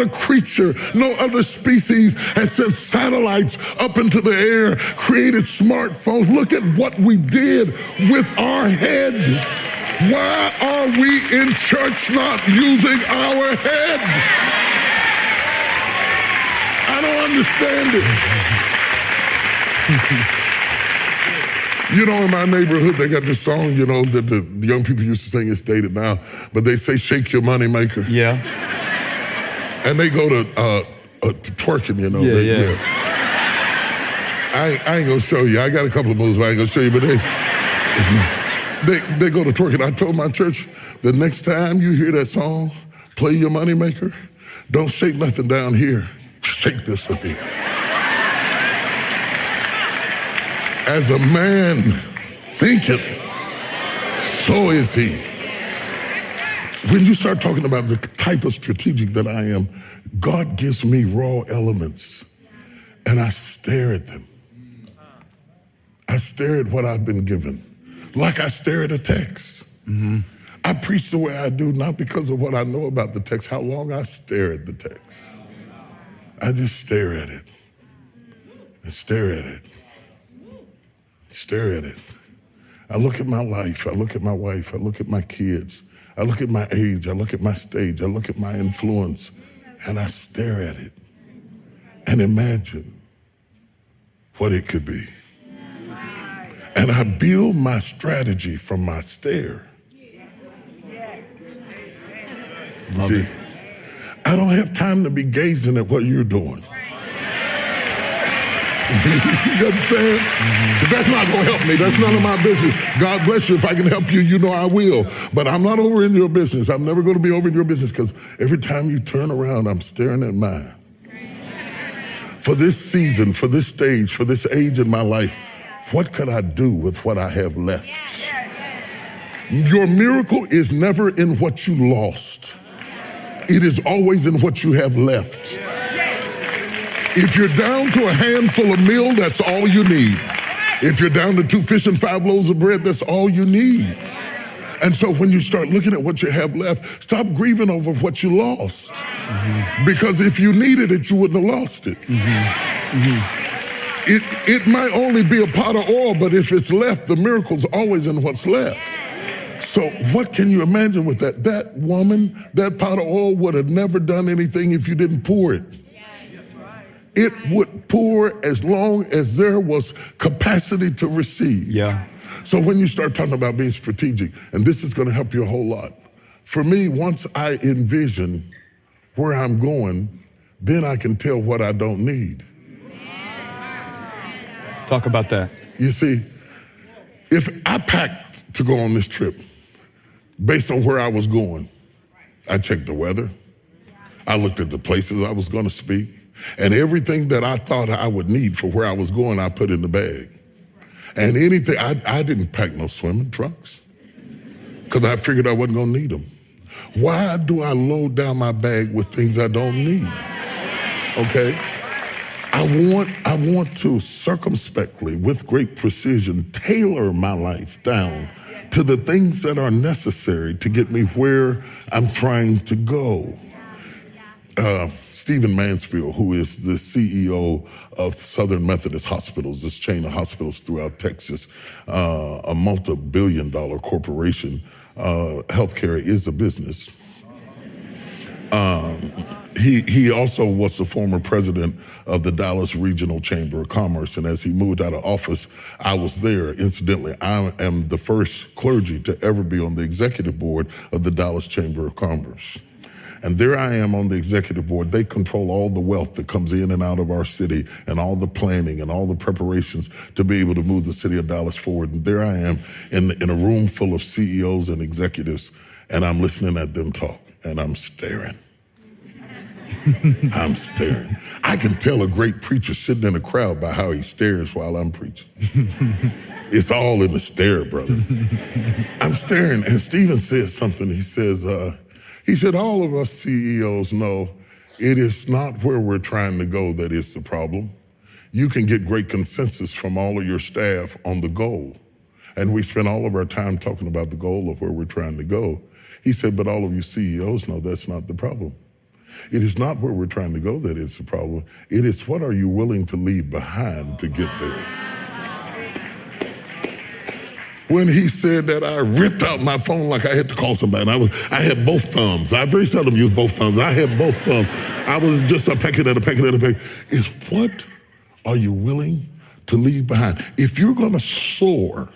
creature, no other species has sent satellites up into the air, created smartphones. Look at what we did with our head. Why are we in church not using our head? I don't understand it. You know, in my neighborhood, they got this song, you know, that the young people used to sing. It's dated now, but they say, shake your money maker. Yeah. And they go to twerking, you know. Yeah. I ain't gonna show you. I got a couple of moves, but I ain't gonna show you, but they go to twerking. I told my church, the next time you hear that song, play your money maker, don't shake nothing down here. Shake this with me. As a man thinketh, so is he. When you start talking about the type of strategic that I am, God gives me raw elements, and I stare at them. I stare at what I've been given, like I stare at a text. Mm-hmm. I preach the way I do, not because of what I know about the text, how long I stare at the text. I just stare at it, and stare at it, stare at it. I look at my life, I look at my wife, I look at my kids, I look at my age, I look at my stage, I look at my influence, and I stare at it and imagine what it could be. And I build my strategy from my stare. See, I don't have time to be gazing at what you're doing. You understand? Mm-hmm. That's not going to help me. That's none of my business. God bless you. If I can help you, you know I will. But I'm not over in your business. I'm never going to be over in your business because every time you turn around, I'm staring at mine. For this season, for this stage, for this age in my life, what could I do with what I have left? Your miracle is never in what you lost. It is always in what you have left. If you're down to a handful of meal, that's all you need. If you're down to 2 fish and 5 loaves of bread, that's all you need. And so when you start looking at what you have left, stop grieving over what you lost. Mm-hmm. Because if you needed it, you wouldn't have lost it. Mm-hmm. Mm-hmm. It might only be a pot of oil, but if it's left, the miracle's always in what's left. So what can you imagine with that? That woman, that pot of oil would have never done anything if you didn't pour it. It would pour as long as there was capacity to receive. Yeah. So when you start talking about being strategic, and this is going to help you a whole lot. For me, once I envision where I'm going, then I can tell what I don't need. Let's talk about that. You see, if I packed to go on this trip based on where I was going, I checked the weather. I looked at the places I was going to speak. And everything that I thought I would need for where I was going, I put in the bag. And anything, I didn't pack no swimming trunks because I figured I wasn't going to need them. Why do I load down my bag with things I don't need? Okay? I want to circumspectly, with great precision, tailor my life down to the things that are necessary to get me where I'm trying to go. Stephen Mansfield, who is the CEO of Southern Methodist Hospitals, this chain of hospitals throughout Texas, a multi-billion-dollar corporation. Healthcare is a business. He also was the former president of the Dallas Regional Chamber of Commerce, and as he moved out of office, I was there. Incidentally, I am the first clergy to ever be on the executive board of the Dallas Chamber of Commerce. And there I am on the executive board. They control all the wealth that comes in and out of our city and all the planning and all the preparations to be able to move the city of Dallas forward. And there I am in a room full of CEOs and executives, and I'm listening at them talk, and I'm staring. I'm staring. I can tell a great preacher sitting in a crowd by how he stares while I'm preaching. It's all in the stare, brother. I'm staring, and Stephen says something. He said, all of us CEOs know it is not where we're trying to go that is the problem. You can get great consensus from all of your staff on the goal. And we spend all of our time talking about the goal of where we're trying to go. He said, but all of you CEOs know that's not the problem. It is not where we're trying to go that is the problem. It is what are you willing to leave behind to get there? When he said that, I ripped out my phone like I had to call somebody. I had both thumbs. I very seldom use both thumbs. I had both thumbs. I was just a packet at a packet at a packet. Is what are you willing to leave behind? If you're going to soar,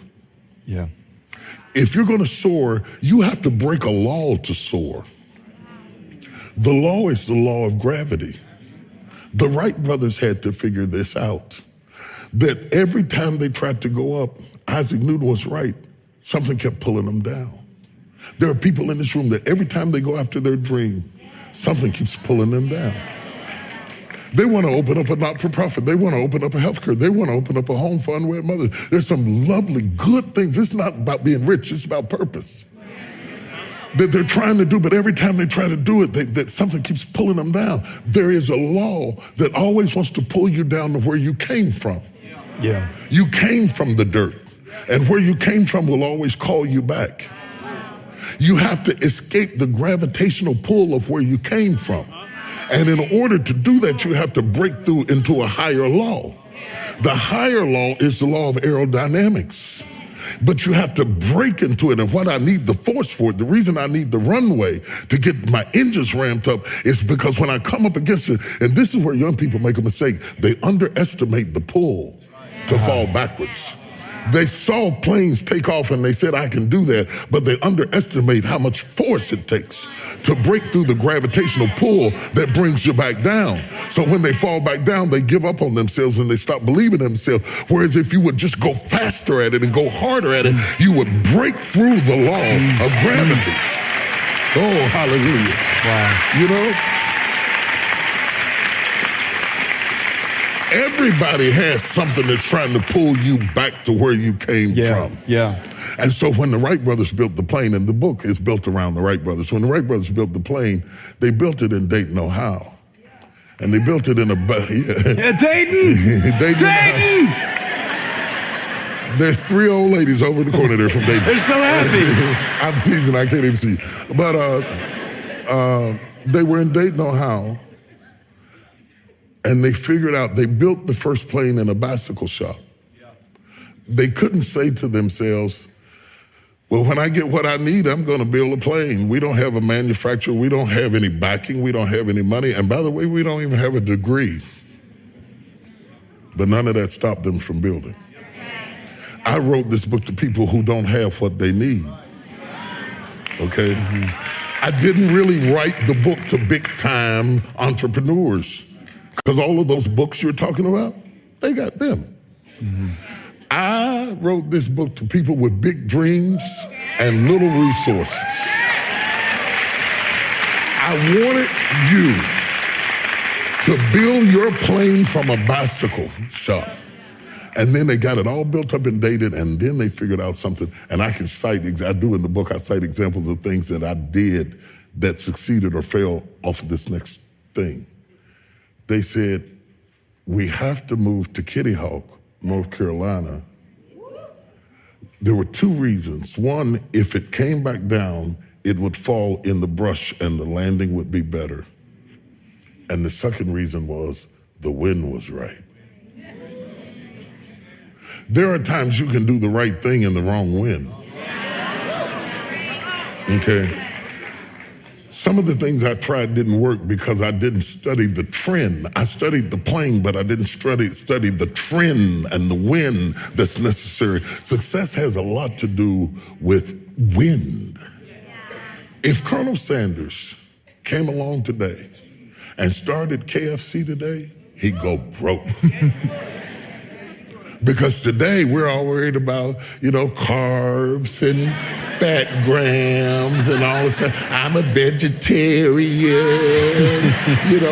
if you're going to soar, you have to break a law to soar. The law is the law of gravity. The Wright brothers had to figure this out, that every time they tried to go up, Isaac Newton was right, something kept pulling them down. There are people in this room that every time they go after their dream, something keeps pulling them down. They want to open up a not-for-profit. They want to open up a healthcare. They want to open up a home for unwed mothers. There's some lovely, good things. It's not about being rich. It's about purpose that they're trying to do, but every time they try to do it, that something keeps pulling them down. There is a law that always wants to pull you down to where you came from. You came from the dirt, and where you came from will always call you back. You have to escape the gravitational pull of where you came from. And in order to do that, you have to break through into a higher law. The higher law is the law of aerodynamics. But you have to break into it. And what I need the force for it, the reason I need the runway to get my engines ramped up is because when I come up against it, and this is where young people make a mistake, they underestimate the pull to fall backwards. They saw planes take off and they said, I can do that, but they underestimate how much force it takes to break through the gravitational pull that brings you back down. So when they fall back down, they give up on themselves and they stop believing in themselves. Whereas if you would just go faster at it and go harder at it, you would break through the law of gravity. Oh, hallelujah. Wow. You know? Everybody has something that's trying to pull you back to where you came from. And so when the Wright brothers built the plane, and the book is built around the Wright brothers, when the Wright brothers built the plane, they built it in Dayton, Ohio. And they built it in a... Dayton! Dayton! There's 3 old ladies over in the corner there from Dayton. They're so happy. I'm teasing, I can't even see. But they were in Dayton, Ohio. And they figured out, they built the first plane in a bicycle shop. They couldn't say to themselves, well, when I get what I need, I'm going to build a plane. We don't have a manufacturer. We don't have any backing. We don't have any money. And by the way, we don't even have a degree. But none of that stopped them from building. I wrote this book to people who don't have what they need. Okay? I didn't really write the book to big-time entrepreneurs. Because all of those books you're talking about, they got them. I wrote this book to people with big dreams and little resources. I wanted you to build your plane from a bicycle shop. And then they got it all built up and dated, and then they figured out something. And I can cite, I do in the book, I cite examples of things that I did that succeeded or failed off of this next thing. They said, we have to move to Kitty Hawk, North Carolina. There were 2 reasons. One, if it came back down, it would fall in the brush and the landing would be better. And the second reason was the wind was right. There are times you can do the right thing in the wrong wind. Okay? Some of the things I tried didn't work because I didn't study the trend. I studied the plane, but I didn't study the trend and the wind that's necessary. Success has a lot to do with wind. If Colonel Sanders came along today and started KFC today, he'd go broke. Because today we're all worried about, carbs and fat grams and all this stuff. I'm a vegetarian,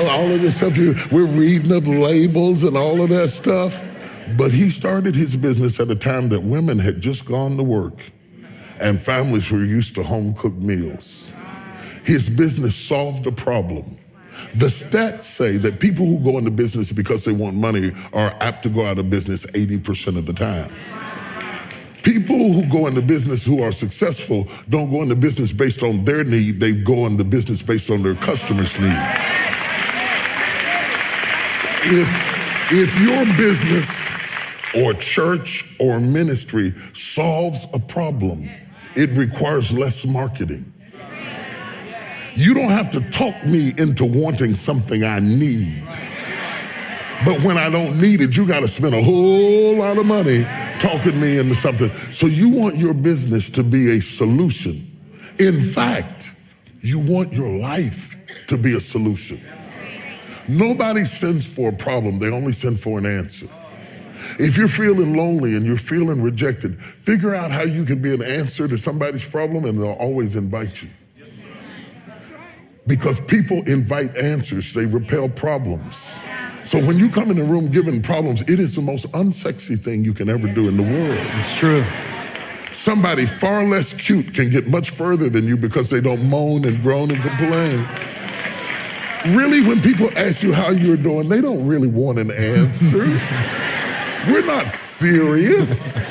all of this stuff. We're reading the labels and all of that stuff. But he started his business at a time that women had just gone to work and families were used to home-cooked meals. His business solved a problem. The stats say that people who go into business because they want money are apt to go out of business 80% of the time. People who go into business who are successful don't go into business based on their need, they go into business based on their customers' need. If your business or church or ministry solves a problem, it requires less marketing. You don't have to talk me into wanting something I need. But when I don't need it, you got to spend a whole lot of money talking me into something. So you want your business to be a solution. In fact, you want your life to be a solution. Nobody sends for a problem, they only send for an answer. If you're feeling lonely and you're feeling rejected, figure out how you can be an answer to somebody's problem, and they'll always invite you. Because people invite answers, they repel problems. So when you come in the room giving problems, it is the most unsexy thing you can ever do in the world. It's true. Somebody far less cute can get much further than you because they don't moan and groan and complain. Really, when people ask you how you're doing, they don't really want an answer. We're not serious.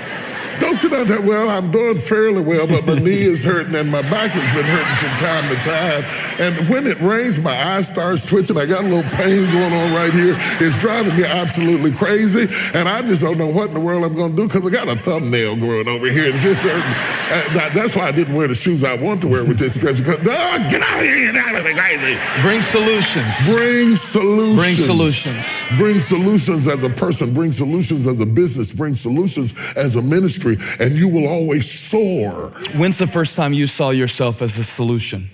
Don't sit down there, well, I'm doing fairly well, but my knee is hurting and my back has been hurting from time to time. And when it rains, my eye starts twitching. I got a little pain going on right here. It's driving me absolutely crazy. And I just don't know what in the world I'm going to do because I got a thumbnail growing over here. It's just that's why I didn't wear the shoes I want to wear with this stretch. Because, no, get out of here, get out of the crazy. Bring solutions. Bring solutions. Bring solutions. Bring solutions as a person. Bring solutions as a business. Bring solutions as a ministry. And you will always soar. When's the first time you saw yourself as a solution?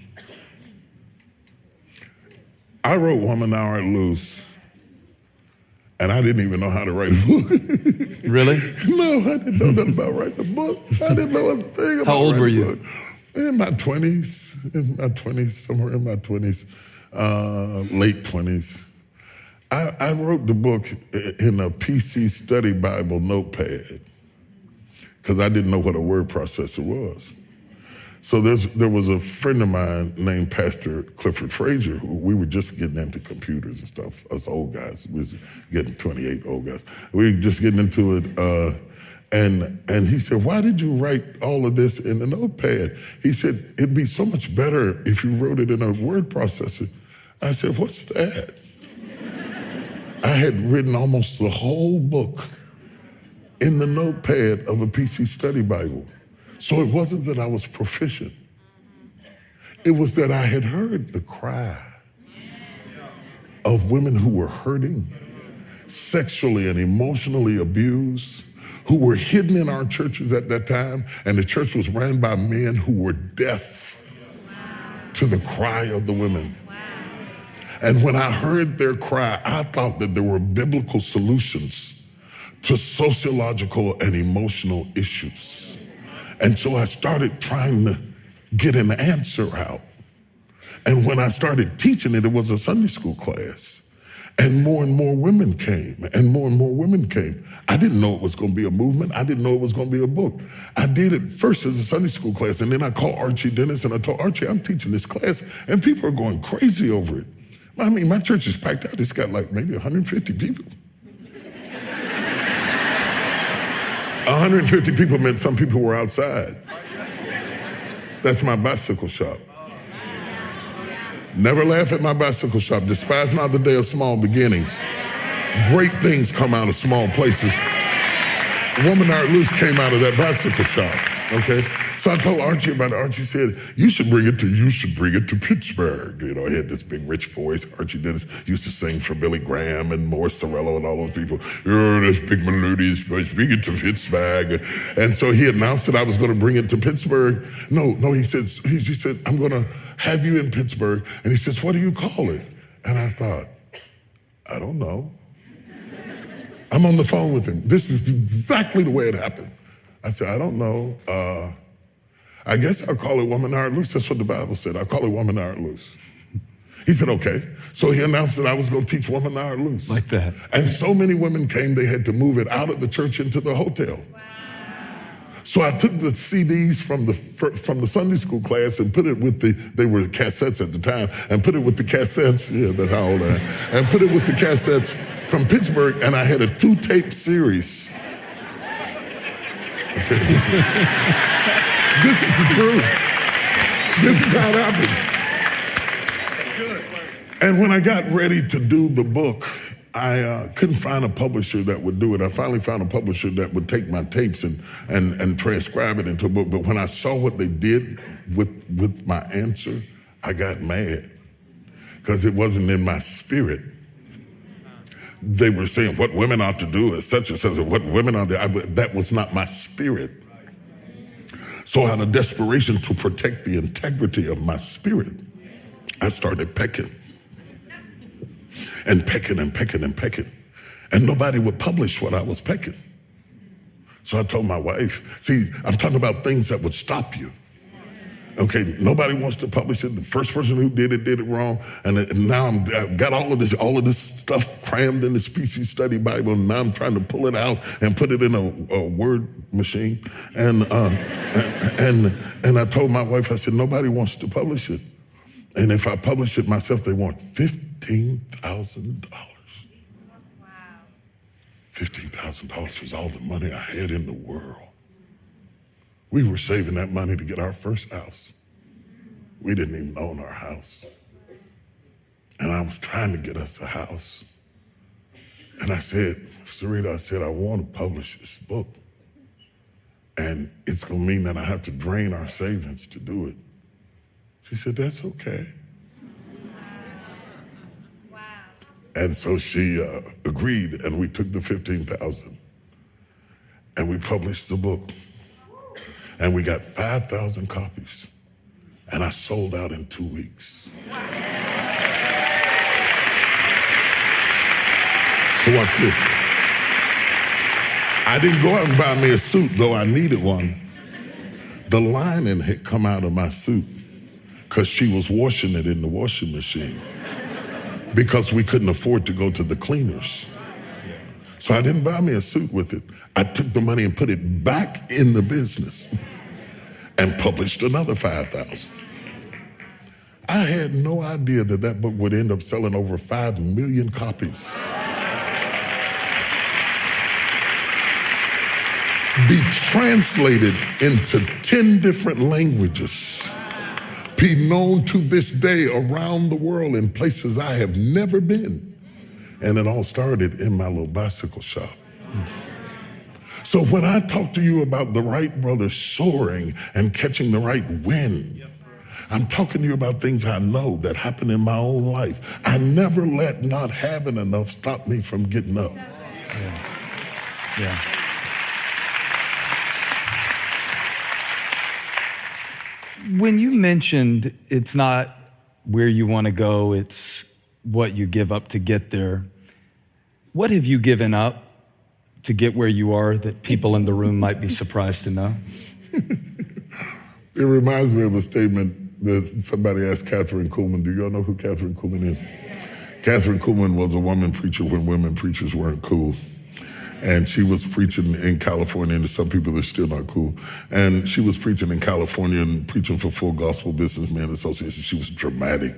I wrote Woman Thou Art Loose, and I didn't even know how to write a book. Really? No, I didn't know nothing about writing a book. I didn't know a thing about How old were you? Book. In my 20s, somewhere in my 20s, late 20s. I wrote the book in a PC study Bible notepad because I didn't know what a word processor was. So there was a friend of mine named Pastor Clifford Frazier, who we were just getting into computers and stuff, us old guys. We was getting 28 old guys. We were just getting into it. And he said, why did you write all of this in a notepad? He said, it'd be so much better if you wrote it in a word processor. I said, what's that? I had written almost the whole book in the notepad of a PC study Bible. So it wasn't that I was proficient. It was that I had heard the cry of women who were hurting, sexually and emotionally abused, who were hidden in our churches at that time, and the church was ran by men who were deaf to the cry of the women. And when I heard their cry, I thought that there were biblical solutions to sociological and emotional issues. And so I started trying to get an answer out. And when I started teaching it, it was a Sunday school class. And more women came, and more women came. I didn't know it was going to be a movement. I didn't know it was going to be a book. I did it first as a Sunday school class, and then I called Archie Dennis, and I told Archie, I'm teaching this class, and people are going crazy over it. I mean, my church is packed out. It's got like maybe 150 people. 150 people meant some people were outside. That's my bicycle shop. Never laugh at my bicycle shop. Despise not the day of small beginnings. Great things come out of small places. Woman Art Loose came out of that bicycle shop, okay? So I told Archie about it. Archie said, you should bring it to Pittsburgh. You know, he had this big rich voice. Archie Dennis used to sing for Billy Graham and Morris Sorrello and all those people. Oh, this big melodious voice, bring it to Pittsburgh. And so he announced that I was going to bring it to Pittsburgh. No, he said, I'm going to have you in Pittsburgh. And he says, what do you call it? And I thought, I don't know. I'm on the phone with him. This is exactly the way it happened. I said, I don't know. I guess I'll call it Woman Thou Art Loose. That's what the Bible said. I'll call it Woman Thou Art Loose. He said, okay. So he announced that I was going to teach Woman Thou Art Loose. Like that. And so many women came, they had to move it out of the church into the hotel. Wow. So I took the CDs from the Sunday school class and put it with they were cassettes at the time, and put it with the cassettes, yeah, that's how old I am, and put it with the cassettes from Pittsburgh, and I had a 2-tape series. Okay. This is the truth. This is how it happened. And when I got ready to do the book, I couldn't find a publisher that would do it. I finally found a publisher that would take my tapes and transcribe it into a book. But when I saw what they did with my answer, I got mad because it wasn't in my spirit. They were saying what women ought to do is such and such, what women ought to do. That was not my spirit. So out of desperation to protect the integrity of my spirit, I started pecking. And pecking and pecking and pecking. And nobody would publish what I was pecking. So I told my wife, see, I'm talking about things that would stop you. Okay, nobody wants to publish it. The first person who did it wrong. And now I've got all of this stuff crammed in the Species Study Bible. And now I'm trying to pull it out and put it in a word machine. And I told my wife, I said, nobody wants to publish it. And if I publish it myself, they want $15,000. Wow. $15,000 was all the money I had in the world. We were saving that money to get our first house. We didn't even own our house. And I was trying to get us a house. And I said, Sarita, I want to publish this book. And it's going to mean that I have to drain our savings to do it. She said, that's okay. Wow. And so she agreed, and we took the $15,000 and we published the book. And we got 5,000 copies. And I sold out in 2 weeks. So watch this. I didn't go out and buy me a suit, though I needed one. The lining had come out of my suit because she was washing it in the washing machine because we couldn't afford to go to the cleaners. So I didn't buy me a suit with it. I took the money and put it back in the business and published another 5,000. I had no idea that book would end up selling over 5 million copies. Be translated into 10 different languages. Be known to this day around the world in places I have never been. And it all started in my little bicycle shop. So when I talk to you about the Wright brothers soaring and catching the right wind, I'm talking to you about things I know that happened in my own life. I never let not having enough stop me from getting up. Yeah. When you mentioned it's not where you want to go, it's what you give up to get there, what have you given up to get where you are that people in the room might be surprised to know? It reminds me of a statement that somebody asked Catherine Kuhlman. Do y'all know who Catherine Kuhlman is? Catherine Kuhlman was a woman preacher when women preachers weren't cool. And she was preaching in California, and to some people they're still not cool. And she was preaching in California and preaching for Full Gospel Businessmen Association. She was dramatic.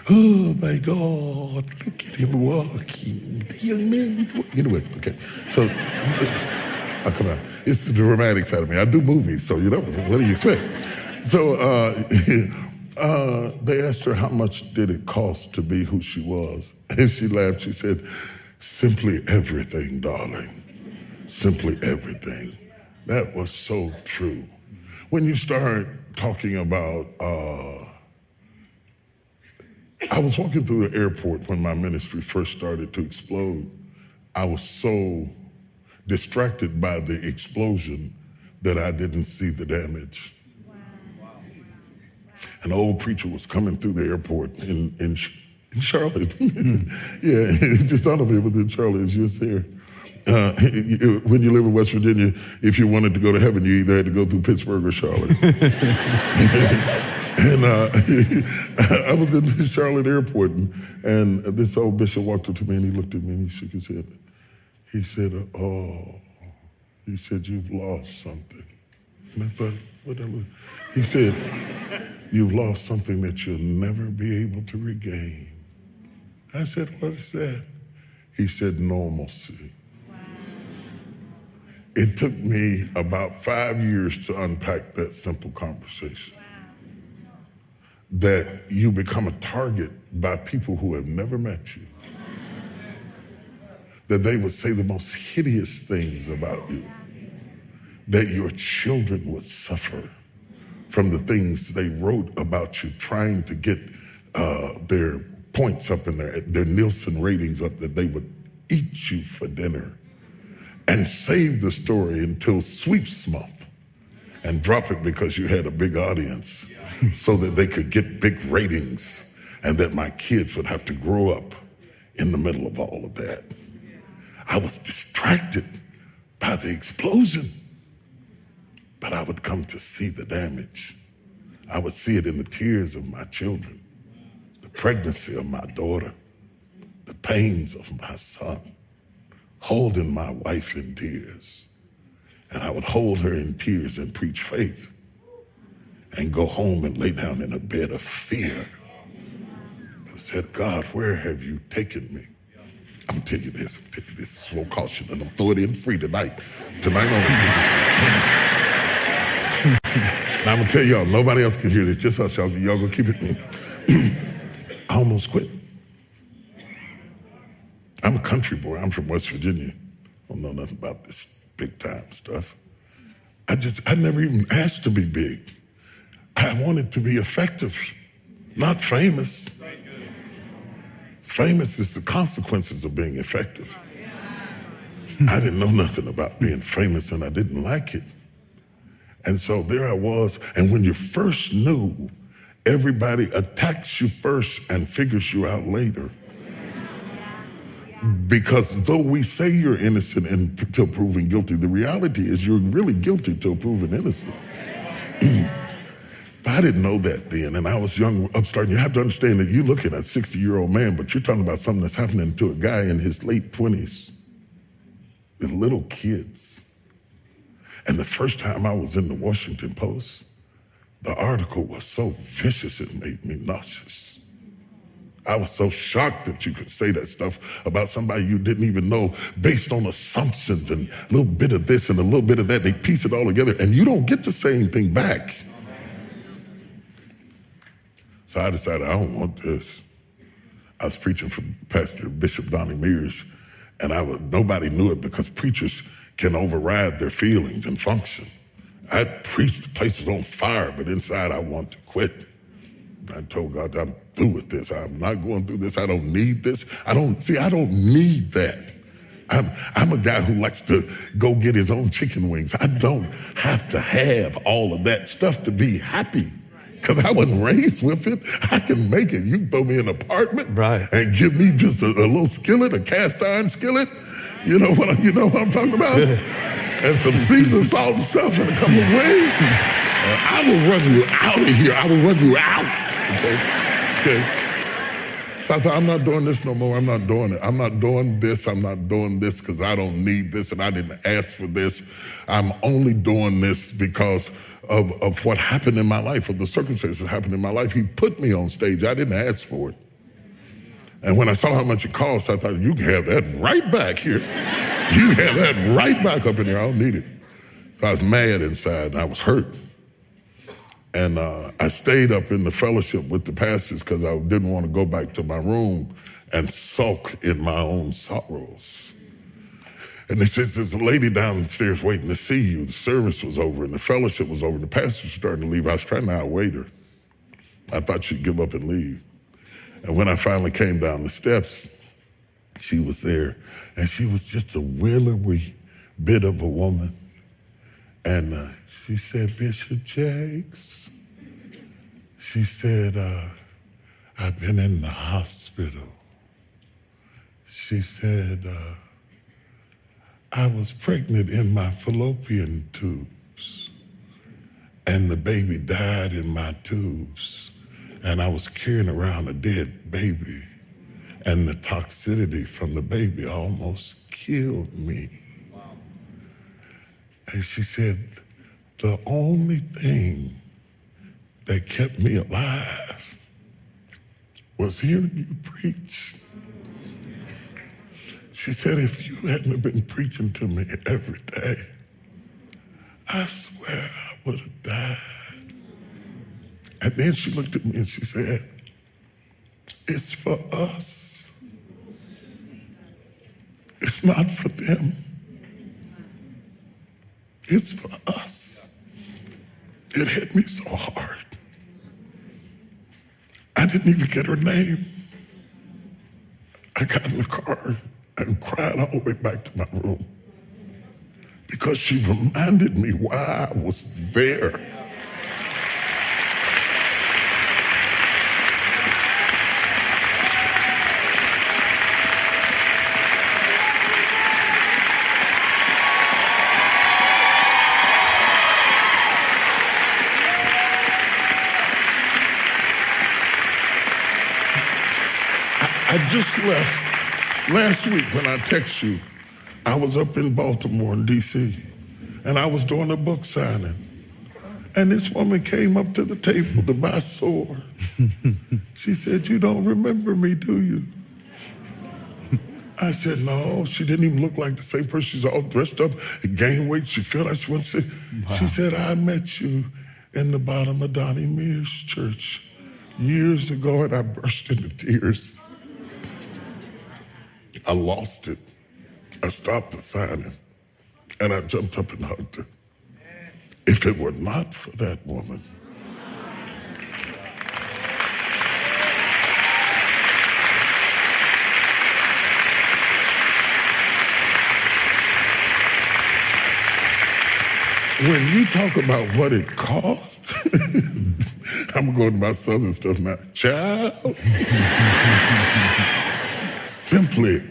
Oh my God, look at him walking. The young man is walking. Anyway, okay. So, oh, come on. It's the dramatic side of me. I do movies, so you know, what do you expect? So they asked her how much did it cost to be who she was. And she laughed. She said, simply everything, darling. Simply everything. That was so true. When you start talking about, I was walking through the airport when my ministry first started to explode. I was so distracted by the explosion that I didn't see the damage. An old preacher was coming through the airport in Charlotte. Yeah, it just dawned on me within Charlotte as you was there. When you live in West Virginia, if you wanted to go to heaven, you either had to go through Pittsburgh or Charlotte. And I was in the Charlotte airport, and this old bishop walked up to me, and he looked at me, and he shook his head. He said, he said, you've lost something. And I thought, what that was? He said, you've lost something that you'll never be able to regain. I said, what is that? He said, normalcy. Wow. It took me about 5 years to unpack that simple conversation. Wow. That you become a target by people who have never met you. that they would say the most hideous things about you, that your children would suffer from the things they wrote about you, trying to get their points up and their Nielsen ratings up, that they would eat you for dinner and save the story until sweeps month and drop it because you had a big audience so that they could get big ratings, and that my kids would have to grow up in the middle of all of that. I was distracted by the explosion, but I would come to see the damage. I would see it in the tears of my children, the pregnancy of my daughter, the pains of my son, holding my wife in tears. And I would hold her in tears and preach faith and go home and lay down in a bed of fear. I said, God, where have you taken me? I'm telling you this, this is low caution, and I'm throwing it in free tonight. Tonight on Now I'm gonna tell y'all, nobody else can hear this, just us, y'all gonna keep it. I almost quit. I'm a country boy, I'm from West Virginia. I don't know nothing about this big time stuff. I never even asked to be big. I wanted to be effective, not famous. Famous is the consequences of being effective. I didn't know nothing about being famous, and I didn't like it. And so there I was, and when you first knew, everybody attacks you first and figures you out later. Because though we say you're innocent until proven guilty, the reality is you're really guilty till proven innocent. But I didn't know that then, and I was young, upstart. You have to understand that you're looking at a 60-year-old man, but you're talking about something that's happening to a guy in his late 20s with little kids. And the first time I was in the Washington Post, the article was so vicious it made me nauseous. I was so shocked that you could say that stuff about somebody you didn't even know based on assumptions and a little bit of this and a little bit of that. They piece it all together, and you don't get to say anything back. So I decided I don't want this. I was preaching for Pastor Bishop Mears, and nobody knew it because preachers can override their feelings and function. I preached, the place was on fire, but inside I want to quit. I told God, I'm through with this. I'm not going through this. I don't need this. I don't need that. I'm a guy who likes to go get his own chicken wings. I don't have to have all of that stuff to be happy, because I wasn't raised with it. I can make it. You can throw me an apartment and give me just a little skillet, a cast iron skillet. You know what I'm talking about? And some seasoned salt and stuff and a couple of wings. I will run you out of here. I will run you out. Okay. So I thought, I'm not doing this no more. I'm not doing it. I'm not doing this. I'm not doing this because I don't need this and I didn't ask for this. I'm only doing this because of what happened in my life, of the circumstances that happened in my life. He put me on stage. I didn't ask for it. And when I saw how much it cost, I thought, you can have that right back here. You have that right back up in here. I don't need it. So I was mad inside and I was hurt. And I stayed up in the fellowship with the pastors because I didn't want to go back to my room and sulk in my own sorrows. And they said, there's a lady downstairs waiting to see you. The service was over and the fellowship was over and the pastor was starting to leave. I was trying to outwait her. I thought she'd give up and leave. And when I finally came down the steps, she was there. And she was just a willowy bit of a woman. And she said, Bishop Jakes, she said, I've been in the hospital. She said, I was pregnant in my fallopian tubes, and the baby died in my tubes, and I was carrying around a dead baby, and the toxicity from the baby almost killed me. Wow. And she said, the only thing that kept me alive was hearing you preach. She said, if you hadn't been preaching to me every day, I swear I would have died. And then she looked at me and she said, it's for us. It's not for them. It's for us. It hit me so hard. I didn't even get her name. I got in the car and cried all the way back to my room because she reminded me why I was there. I just left last week when I text you. I was up in Baltimore in D.C. and I was doing a book signing. And this woman came up to the table to buy a sword. She said, "You don't remember me, do you?" I said, "No." She didn't even look like the same person. She's all dressed up, gained weight. She felt like she went sick. Wow. She said, "I met you in the bottom of Donnie Mears Church years ago," and I burst into tears. I lost it. I stopped the signing, and I jumped up and hugged her. If it were not for that woman, when you talk about what it cost, I'm going to my southern stuff now. Child, simply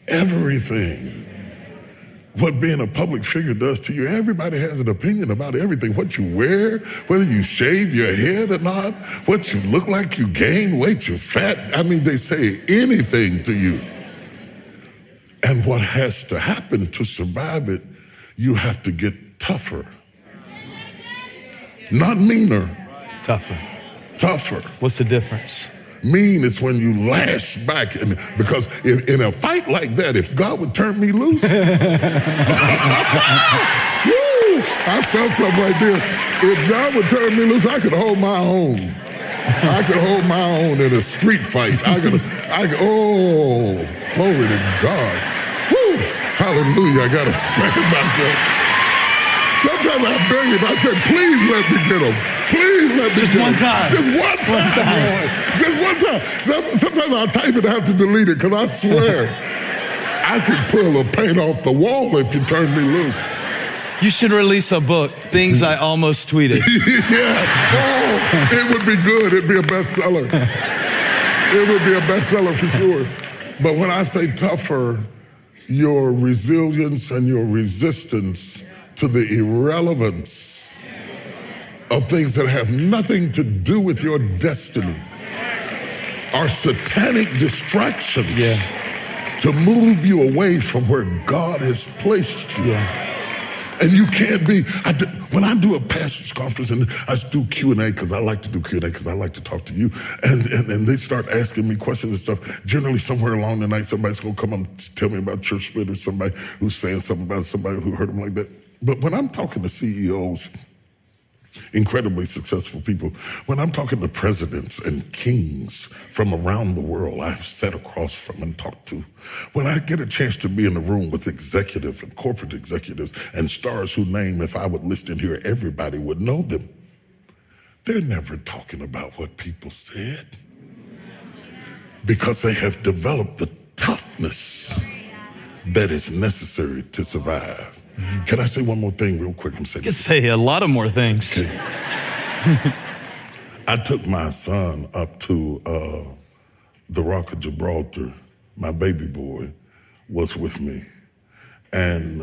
everything. What being a public figure does to you, everybody has an opinion about everything. What you wear, whether you shave your head or not, what you look like, you gain weight, you're fat. I mean, they say anything to you. And what has to happen to survive it, you have to get tougher. Not meaner. Tougher. Tougher. What's the difference? Mean is when you lash back, and because in a fight like that, if God would turn me loose, woo, I felt something right there. If God would turn me loose, I could hold my own. I could hold my own in a street fight. I could, oh, glory to God. Woo, hallelujah, I gotta second myself. Sometimes I beg him, I said, "Please let me get him. Please let me Just get one him. time. Just one time, Lord. Just one time." Sometimes I type it and have to delete it because I swear I could pull a paint off the wall if you turned me loose. You should release a book, Things I Almost Tweeted. Yeah. Oh, it would be good. It'd be a bestseller. It would be a bestseller for sure. But when I say tougher, your resilience and your resistance to the irrelevance of things that have nothing to do with your destiny are satanic distractions to move you away from where God has placed you. And you can't be, when I do a pastor's conference and I do Q&A, because I like to do Q&A because I like to talk to you, and they start asking me questions and stuff, generally somewhere along the night somebody's going to come up and tell me about church split or somebody who's saying something about somebody who heard them like that. But when I'm talking to CEOs, incredibly successful people, when I'm talking to presidents and kings from around the world I've sat across from and talked to, when I get a chance to be in the room with executive and corporate executives and stars whose name, if I would list in here, everybody would know them, they're never talking about what people said because they have developed the toughness that is necessary to survive. Can I say one more thing real quick? You can say a lot of more things. Okay. I took my son up to the Rock of Gibraltar. My baby boy was with me. And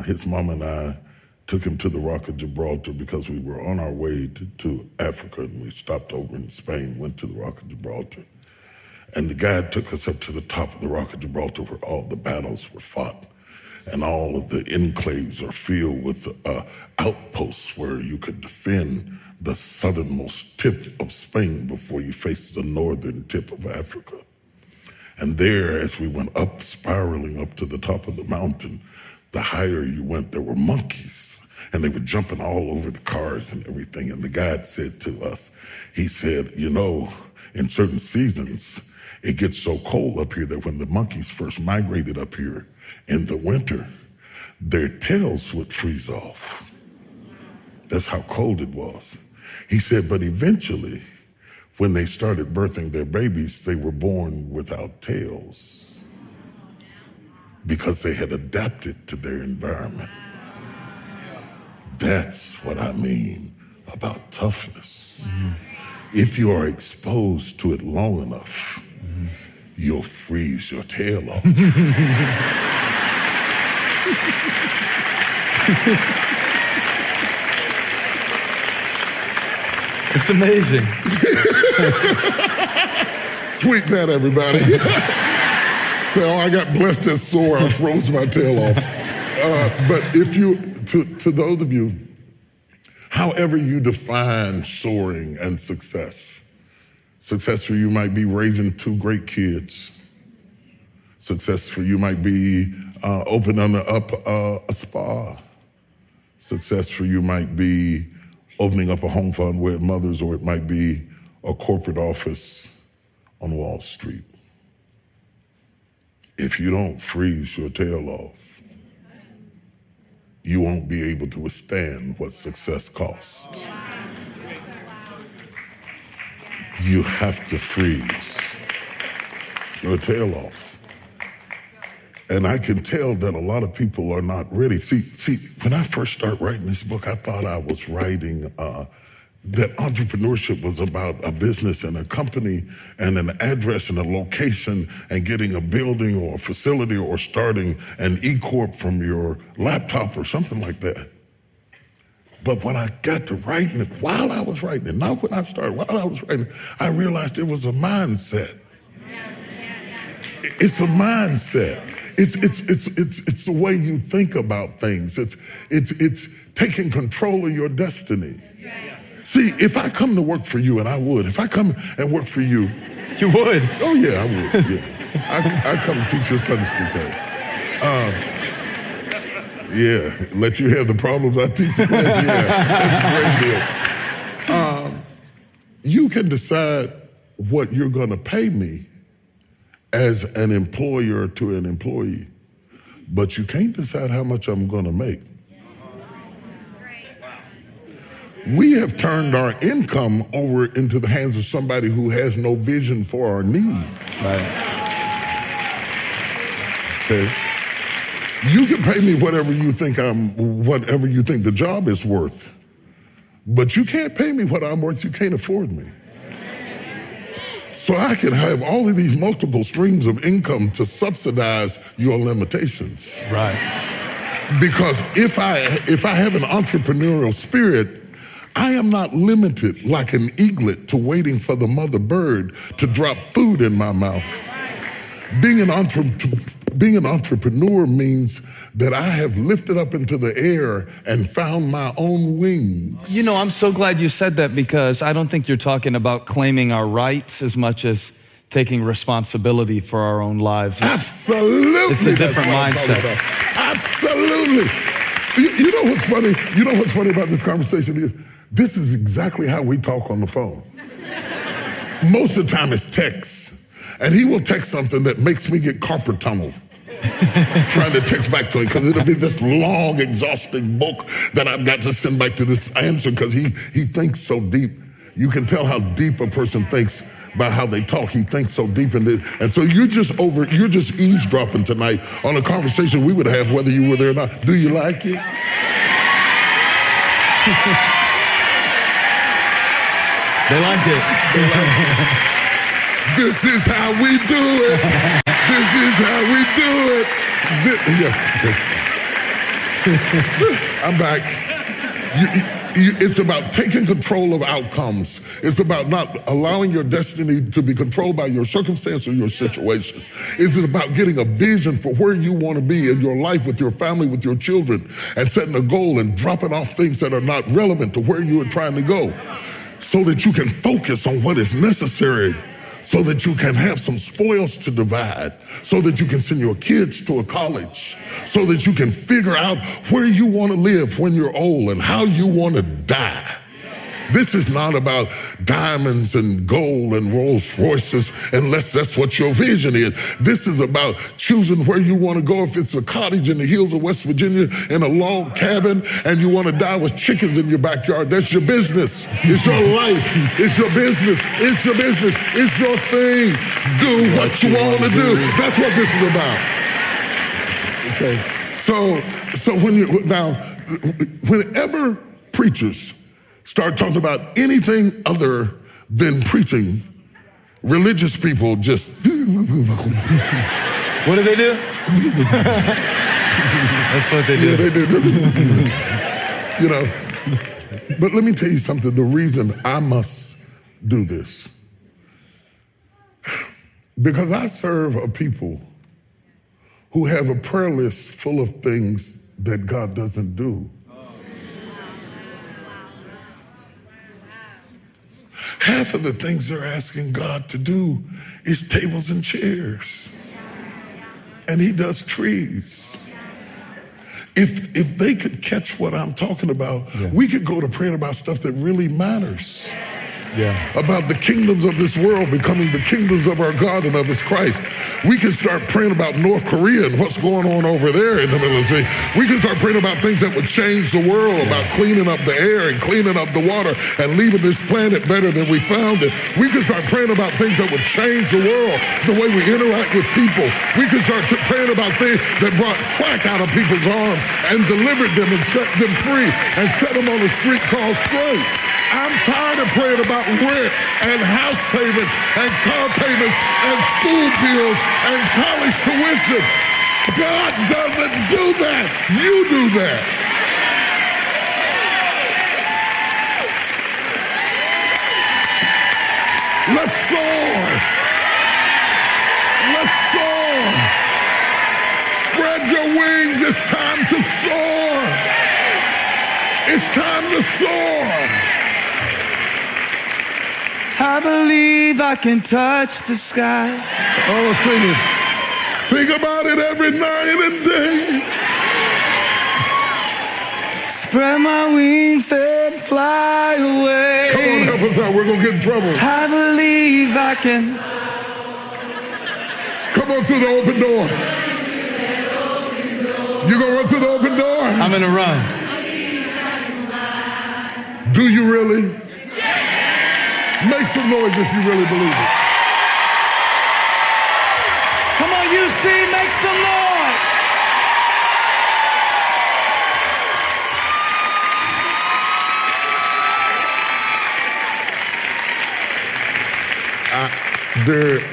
his mom and I took him to the Rock of Gibraltar because we were on our way to Africa, and we stopped over in Spain, went to the Rock of Gibraltar. And the guide took us up to the top of the Rock of Gibraltar where all the battles were fought. And all of the enclaves are filled with outposts where you could defend the southernmost tip of Spain before you face the northern tip of Africa. And there, as we went up, spiraling up to the top of the mountain, the higher you went, there were monkeys. And they were jumping all over the cars and everything. And the guide said to us, he said, "You know, in certain seasons, it gets so cold up here that when the monkeys first migrated up here, In the winter, their tails would freeze off. That's how cold it was. He said, but eventually, when they started birthing their babies, they were born without tails because they had adapted to their environment. That's what I mean about toughness. If you are exposed to it long enough, you'll freeze your tail off. It's amazing. Tweet that, everybody. Say, oh, I got blessed and sore, I froze my tail off. But if you, to those of you, however you define soaring and success for you might be raising 2 great kids. Success for you might be opening up a spa. Success for you might be opening up a home for unwed mothers, or it might be a corporate office on Wall Street. If you don't freeze your tail off, you won't be able to withstand what success costs. You have to freeze your tail off. And I can tell that a lot of people are not ready. See, when I first started writing this book, I thought I was writing that entrepreneurship was about a business and a company and an address and a location and getting a building or a facility or starting an E-Corp from your laptop or something like that. But when I got to writing it, while I was writing it, not when I started, while I was writing it, I realized it was a mindset. It's a mindset. It's the way you think about things. It's taking control of your destiny. See, if I come to work for you, and I would, if I come and work for you. You would? Oh yeah, I would, yeah. I come teach your Sunday school class. Yeah, let you have the problems I teach the class, yeah, that's a great deal. You can decide what you're gonna pay me as an employer to an employee, but you can't decide how much I'm gonna make. We have turned our income over into the hands of somebody who has no vision for our need. Right. Okay. You can pay me whatever you think the job is worth, but you can't pay me what I'm worth. You can't afford me. So I can have all of these multiple streams of income to subsidize your limitations. Right. Because if I have an entrepreneurial spirit, I am not limited like an eaglet to waiting for the mother bird to drop food in my mouth. Being an entrepreneur means that I have lifted up into the air and found my own wings. You know, I'm so glad you said that, because I don't think you're talking about claiming our rights as much as taking responsibility for our own lives. Absolutely. It's a different mindset. Absolutely. You know what's funny? You know what's funny about this conversation is this is exactly how we talk on the phone. Most of the time it's text. And he will text something that makes me get carpal tunnel trying to text back to him, because it'll be this long, exhausting book that I've got to send back to this answer, because he thinks so deep. You can tell how deep a person thinks by how they talk. He thinks so deep in this. And so you're just eavesdropping tonight on a conversation we would have whether you were there or not. Do you like it? They liked it. This is how we do it. This is how we do it. I'm back. It's about taking control of outcomes. It's about not allowing your destiny to be controlled by your circumstance or your situation. It's about getting a vision for where you want to be in your life, with your family, with your children, and setting a goal and dropping off things that are not relevant to where you are trying to go, so that you can focus on what is necessary, so that you can have some spoils to divide, so that you can send your kids to a college, so that you can figure out where you want to live when you're old and how you want to die. This is not about diamonds and gold and Rolls Royces, unless that's what your vision is. This is about choosing where you want to go. If it's a cottage in the hills of West Virginia in a log cabin and you want to die with chickens in your backyard, that's your business. It's your life. It's your business. It's your business. It's your thing. Do what you want to do. That's what this is about. Okay. So whenever preachers start talking about anything other than preaching, religious people just... What do they do? That's what they do. Yeah, they do. You know, but let me tell you something. The reason I must do this, because I serve a people who have a prayer list full of things that God doesn't do. Half of the things they're asking God to do is tables and chairs. And he does trees. If they could catch what I'm talking about, we could go to praying about stuff that really matters. About the kingdoms of this world becoming the kingdoms of our God and of his Christ. We can start praying about North Korea and what's going on over there in the middle of the sea. We can start praying about things that would change the world, about cleaning up the air and cleaning up the water and leaving this planet better than we found it. We can start praying about things that would change the world, the way we interact with people. We can start praying about things that brought crack out of people's arms and delivered them and set them free and set them on a street called straight. I'm tired of praying about rent and house payments and car payments and school bills and college tuition. God doesn't do that. You do that. Let's soar. Let's soar. Spread your wings. It's time to soar. It's time to soar. I believe I can touch the sky. Oh, sing it. Think about it every night and day. Spread my wings and fly away. Come on, help us out. We're going to get in trouble. I believe I can. Come on through the open door. You going to run through the open door? I'm going to run. Do you really? Make some noise if you really believe it. Come on, UC, make some noise.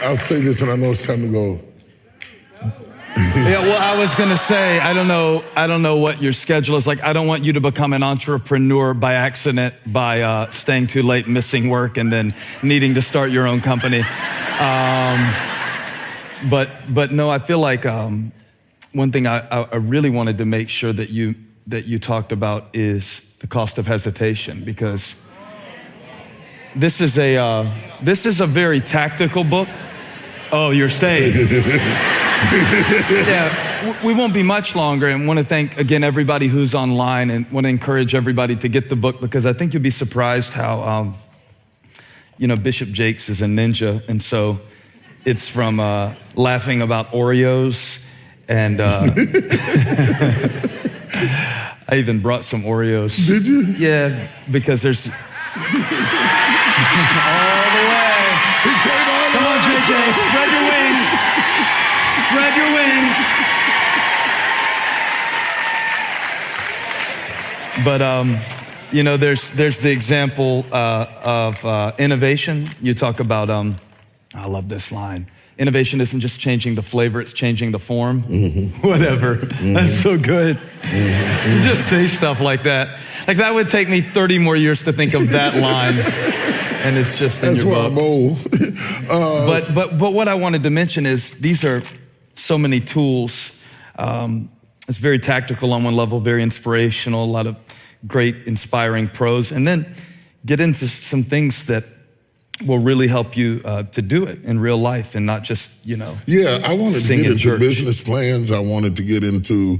I'll say this, and I know it's time to go. Yeah, well, I was gonna say, I don't know what your schedule is like. I don't want you to become an entrepreneur by accident by staying too late, missing work, and then needing to start your own company. But no, I feel like one thing I really wanted to make sure that you talked about is the cost of hesitation, because this is a very tactical book. Oh, you're staying. Yeah, we won't be much longer, and want to thank again everybody who's online, and want to encourage everybody to get the book, because I think you'll be surprised how Bishop Jakes is a ninja, and so it's from laughing about Oreos, and I even brought some Oreos. Did you? Yeah, because there's all the way. Come on, JJ, spread your wings. Spread your wings. But there's the example of innovation. You talk about I love this line. Innovation isn't just changing the flavor, it's changing the form. Mm-hmm. Whatever. Mm-hmm. That's so good. Mm-hmm. You just say stuff like that. Like that would take me 30 more years to think of that line. And it's just in That's your why book. I'm old. But what I wanted to mention is these are so many tools. It's very tactical on one level, very inspirational, a lot of great inspiring prose, and then get into some things that will really help you to do it in real life and not just, Yeah, I wanted to get into business plans. I wanted to get into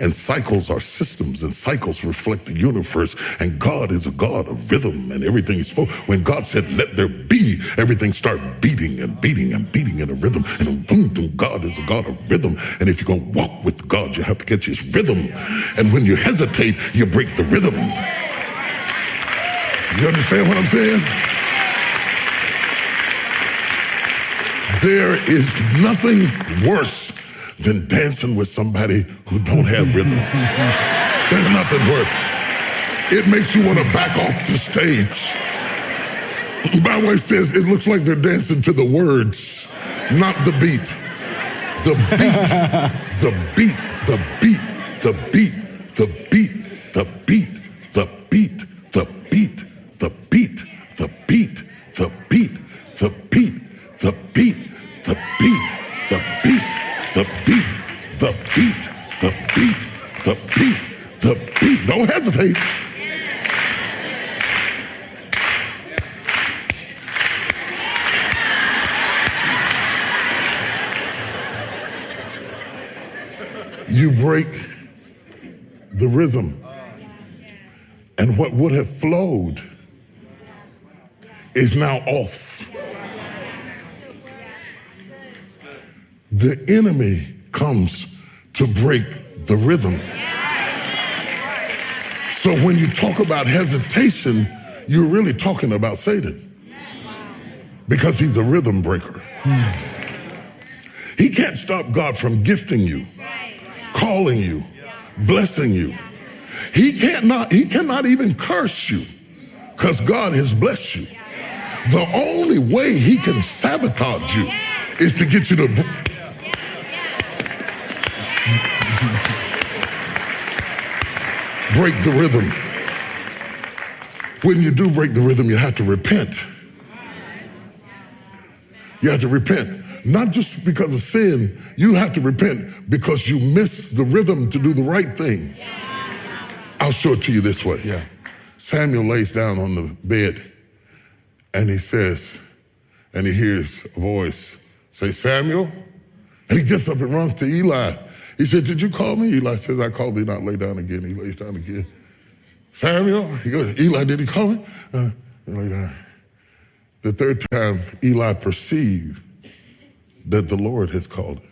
And cycles are systems, and cycles reflect the universe. And God is a God of rhythm, and everything he spoke. When God said, let there be, everything started beating and beating and beating in a rhythm. And boom, boom, God is a God of rhythm. And if you're going to walk with God, you have to catch his rhythm. And when you hesitate, you break the rhythm. You understand what I'm saying? There is nothing worse than dancing with somebody who don't have rhythm. There's nothing worse. It makes you want to back off the stage. The Bible says it looks like they're dancing to the words, not the beat. The beat, the beat, the beat, the beat, the beat, the beat, the beat, the beat, the beat, the beat, the beat, the beat, the beat, the beat, the beat, the beat, the beat, the beat, the beat, the beat. Don't hesitate. You break the rhythm, and what would have flowed is now off. The enemy comes to break the rhythm. So when you talk about hesitation, you're really talking about Satan, because he's a rhythm breaker. He can't stop God from gifting you, calling you, blessing you. He cannot even curse you, because God has blessed you. The only way he can sabotage you is to get you to break the rhythm. When you do break the rhythm, you have to repent. You have to repent. Not just because of sin, you have to repent because you missed the rhythm to do the right thing. I'll show it to you this way. Yeah. Samuel lays down on the bed and he says, and he hears a voice say, Samuel? And he gets up and runs to Eli. He said, did you call me? Eli says, I called thee not, lay down again. He lays down again. Samuel? He goes, Eli, did he call me? Lay down. The third time, Eli perceived that the Lord has called him.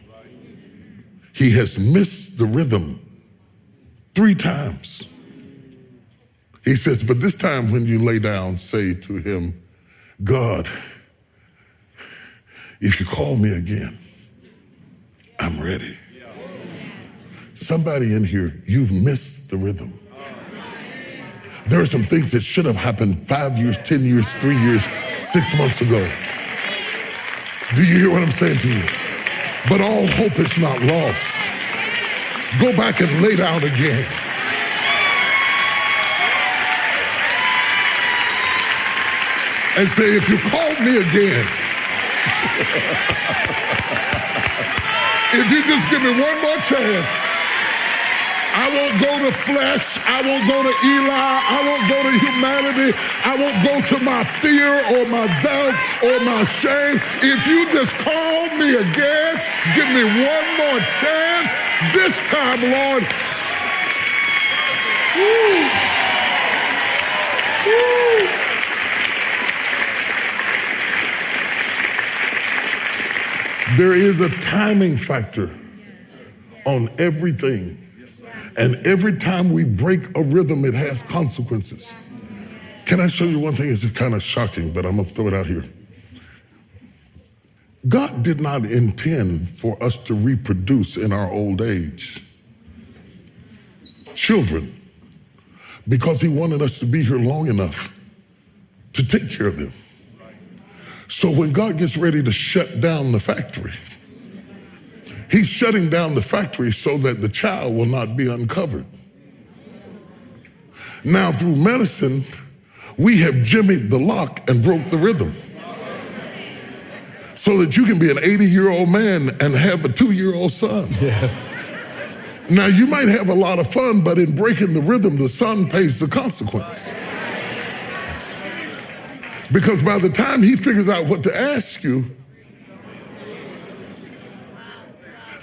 He has missed the rhythm 3 times. He says, but this time when you lay down, say to him, God, if you call me again, I'm ready. Somebody in here, you've missed the rhythm. There are some things that should have happened 5 years, 10 years, 3 years, 6 months ago. Do you hear what I'm saying to you? But all hope is not lost. Go back and lay down again. And say, if you call me again, if you just give me one more chance, I won't go to flesh, I won't go to Eli, I won't go to humanity, I won't go to my fear or my doubt or my shame. If you just call me again, give me one more chance, this time, Lord. Woo. Woo. There is a timing factor on everything. And every time we break a rhythm, it has consequences. Can I show you one thing? It's just kind of shocking, but I'm going to throw it out here. God did not intend for us to reproduce in our old age. Children, because he wanted us to be here long enough to take care of them. So when God gets ready to shut down the factory, he's shutting down the factory so that the child will not be uncovered. Now, through medicine, we have jimmied the lock and broke the rhythm so that you can be an 80-year-old man and have a 2-year-old son. Yeah. Now, you might have a lot of fun, but in breaking the rhythm, the son pays the consequence. Because by the time he figures out what to ask you,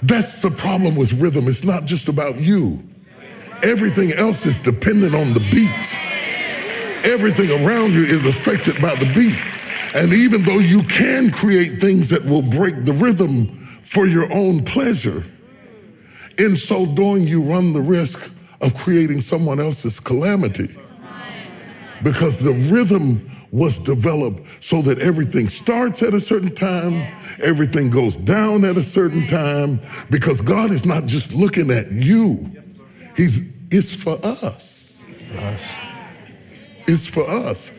That's the problem with rhythm. It's not just about you. Everything else is dependent on the beat. Everything around you is affected by the beat. And even though you can create things that will break the rhythm for your own pleasure, in so doing, you run the risk of creating someone else's calamity. Because the rhythm was developed so that everything starts at a certain time, everything goes down at a certain time, because God is not just looking at you. It's for us. It's for us.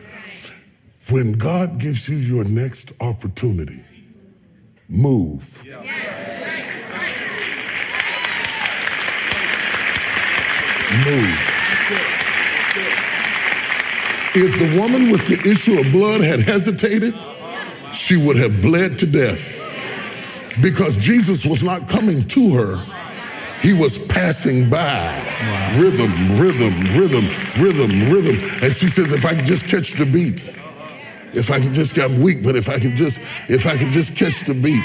When God gives you your next opportunity, move. Move. If the woman with the issue of blood had hesitated, she would have bled to death. Because Jesus was not coming to her, he was passing by. Wow. Rhythm, rhythm, rhythm, rhythm, rhythm. And she says, if I can just catch the beat, if I can just, I'm weak, but if I can just catch the beat,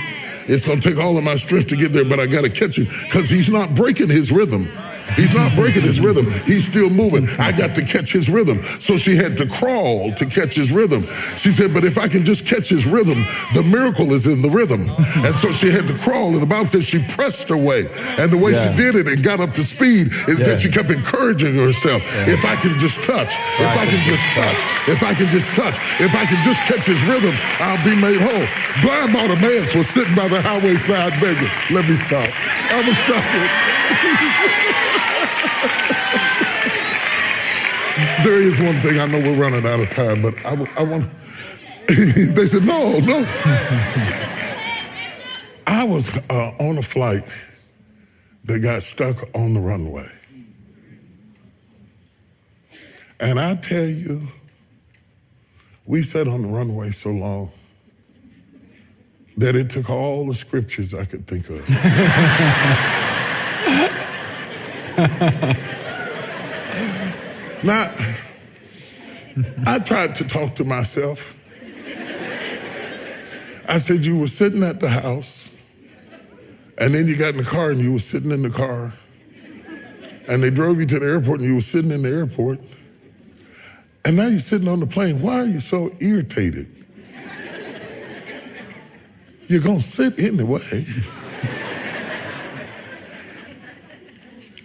it's gonna take all of my strength to get there, but I gotta catch him, because he's not breaking his rhythm. He's not breaking his rhythm. He's still moving. I got to catch his rhythm. So she had to crawl to catch his rhythm. She said, but if I can just catch his rhythm, the miracle is in the rhythm. And so she had to crawl. And the Bible says she pressed her way. And the way she did it and got up to speed is that she kept encouraging herself. If I can just touch, if I can just touch, if I can just touch, if I can just catch his rhythm, I'll be made whole. Blind Bartimaeus was sitting by the highway side begging. Let me stop. I'm going to stop it. There is one thing, I know we're running out of time, but I want they said, no. I was on a flight that got stuck on the runway. And I tell you, we sat on the runway so long that it took all the scriptures I could think of. Now, I tried to talk to myself. I said, you were sitting at the house, and then you got in the car and you were sitting in the car, and they drove you to the airport and you were sitting in the airport, and now you're sitting on the plane. Why are you so irritated? You're gonna sit anyway.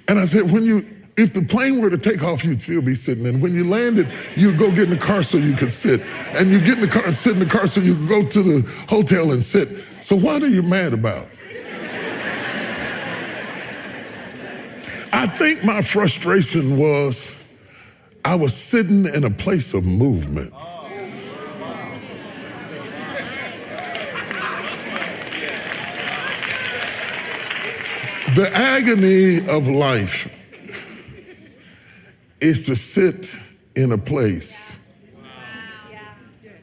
And I said, if the plane were to take off, you'd still be sitting. And when you landed, you'd go get in the car so you could sit. And you get in the car and sit in the car so you could go to the hotel and sit. So what are you mad about? I think my frustration was I was sitting in a place of movement. The agony of life is to sit in a place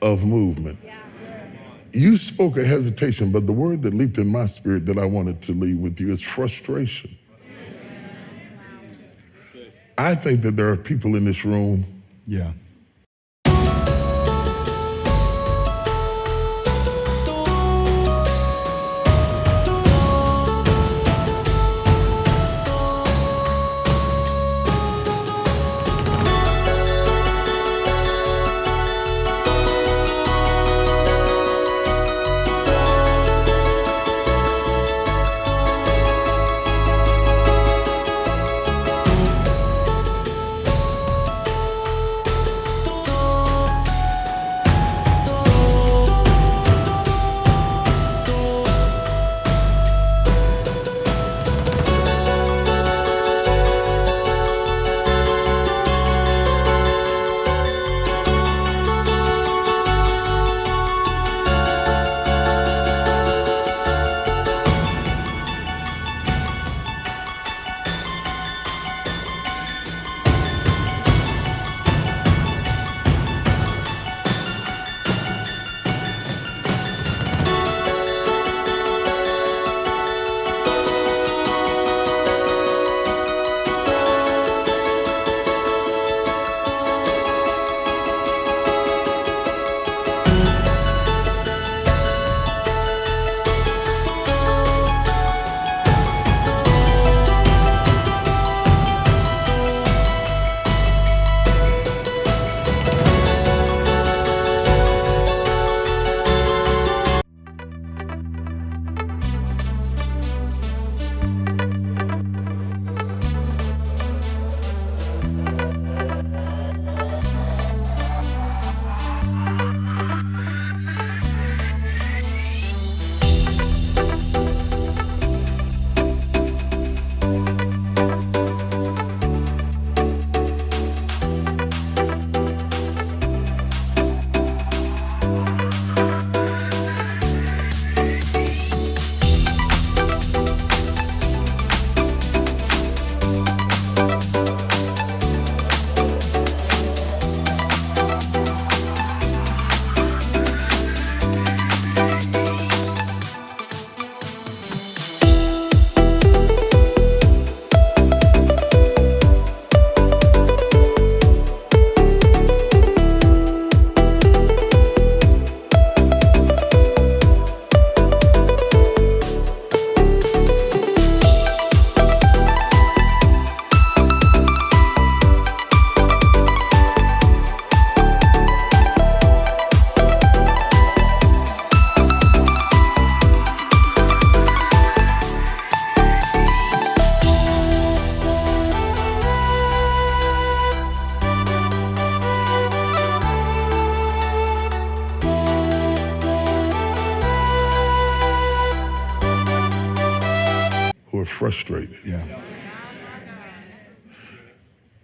of movement. You spoke of hesitation, but the word that leaped in my spirit that I wanted to leave with you is frustration. I think that there are people in this room. Yeah. frustrated. Yeah.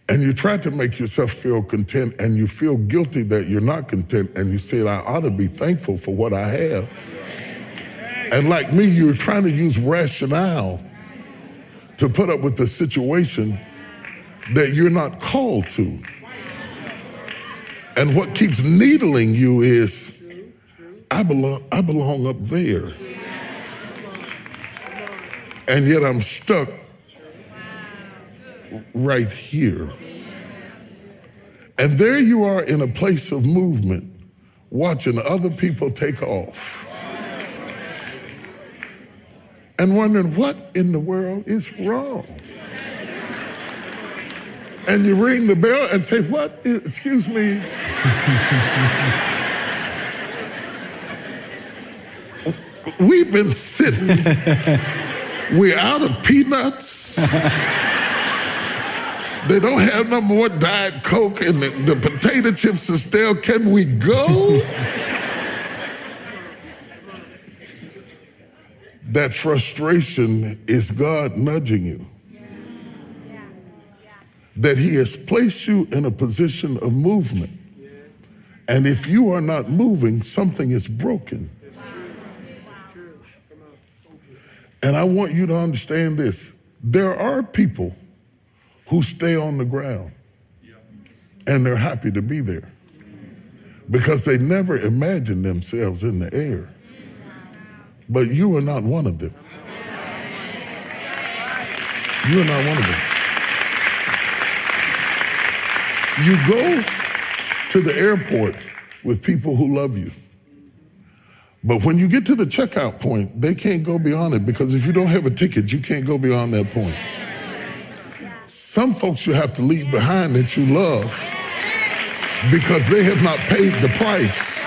And you try to make yourself feel content, and you feel guilty that you're not content, and you say, I ought to be thankful for what I have. And like me, you're trying to use rationale to put up with the situation that you're not called to. And what keeps needling you is, I belong up there. And yet I'm stuck right here. And there you are in a place of movement, watching other people take off. And wondering what in the world is wrong. And you ring the bell and say, what? Excuse me. We've been sitting. We're out of peanuts. They don't have no more Diet Coke, and the potato chips are stale. Can we go? That frustration is God nudging you. That he has placed you in a position of movement. And if you are not moving, something is broken. And I want you to understand this. There are people who stay on the ground and they're happy to be there because they never imagined themselves in the air. But you are not one of them. You are not one of them. You go to the airport with people who love you. But when you get to the checkout point, they can't go beyond it, because if you don't have a ticket, you can't go beyond that point. Some folks you have to leave behind that you love because they have not paid the price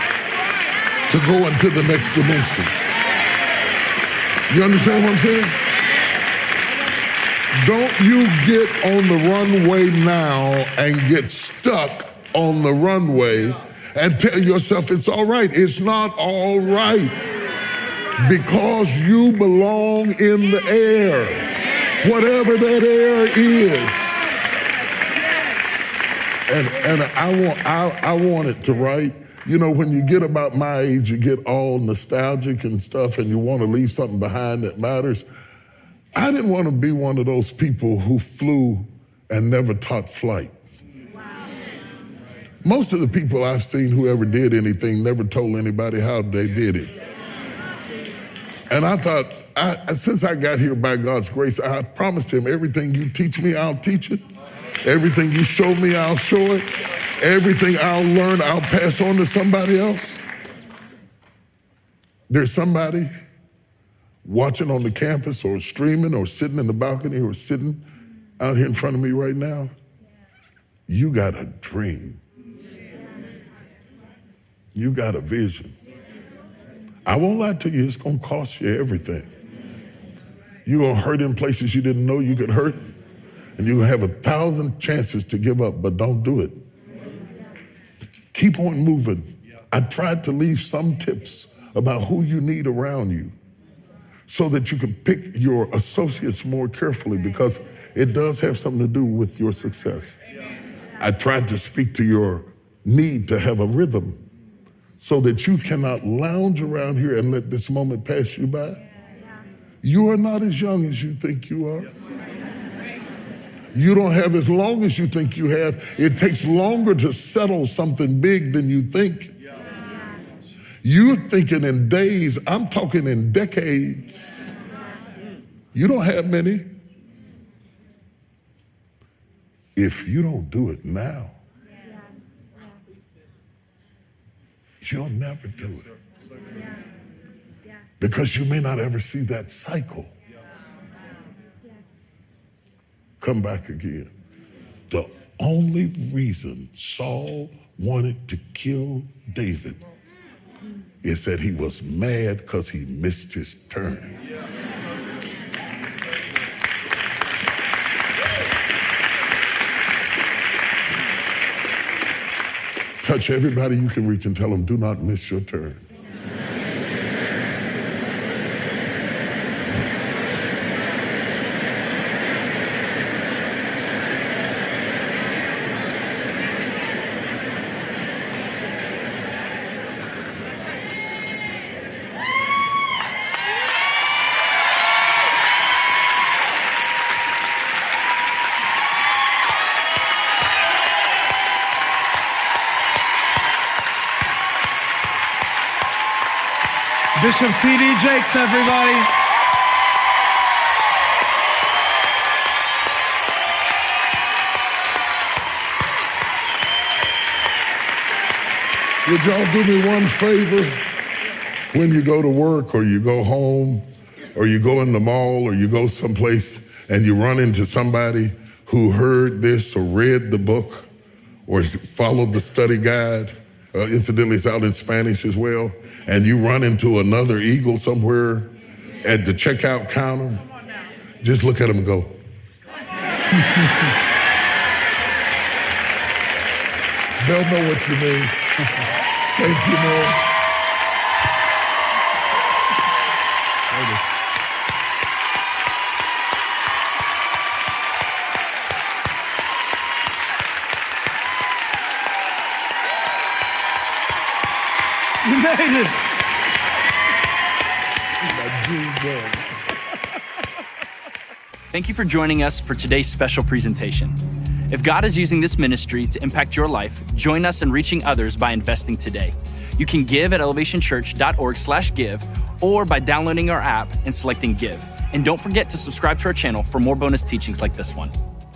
to go into the next dimension. You understand what I'm saying? Don't you get on the runway now and get stuck on the runway and tell yourself it's all right. It's not all right, because you belong in the air, whatever that air is. And I want it to right. You know, when you get about my age, you get all nostalgic and stuff, and you want to leave something behind that matters. I didn't want to be one of those people who flew and never taught flight. Most of the people I've seen who ever did anything never told anybody how they did it. And I thought, since I got here by God's grace, I promised him, everything you teach me, I'll teach it. Everything you show me, I'll show it. Everything I'll learn, I'll pass on to somebody else. There's somebody watching on the campus or streaming or sitting in the balcony or sitting out here in front of me right now. You got a dream. You got a vision. I won't lie to you, it's gonna cost you everything. You're gonna hurt in places you didn't know you could hurt, and you're gonna have 1,000 chances to give up, but don't do it. Keep on moving. I tried to leave some tips about who you need around you so that you can pick your associates more carefully, because it does have something to do with your success. I tried to speak to your need to have a rhythm so that you cannot lounge around here and let this moment pass you by. You are not as young as you think you are. You don't have as long as you think you have. It takes longer to settle something big than you think. You're thinking in days, I'm talking in decades. You don't have many. If you don't do it now, you'll never do it. Because you may not ever see that cycle come back again. The only reason Saul wanted to kill David is that he was mad because he missed his turn. Touch everybody you can reach and tell them, do not miss your turn. Bishop T.D. Jakes, everybody. Would y'all do me one favor? When you go to work or you go home or you go in the mall or you go someplace and you run into somebody who heard this or read the book or followed the study guide, incidentally it's out in Spanish as well, and you run into another eagle somewhere at the checkout counter, just look at them and go. They'll know what you mean. Thank you, man. You made it. Thank you for joining us for today's special presentation. If God is using this ministry to impact your life, join us in reaching others by investing today. You can give at elevationchurch.org/give or by downloading our app and selecting Give. And don't forget to subscribe to our channel for more bonus teachings like this one.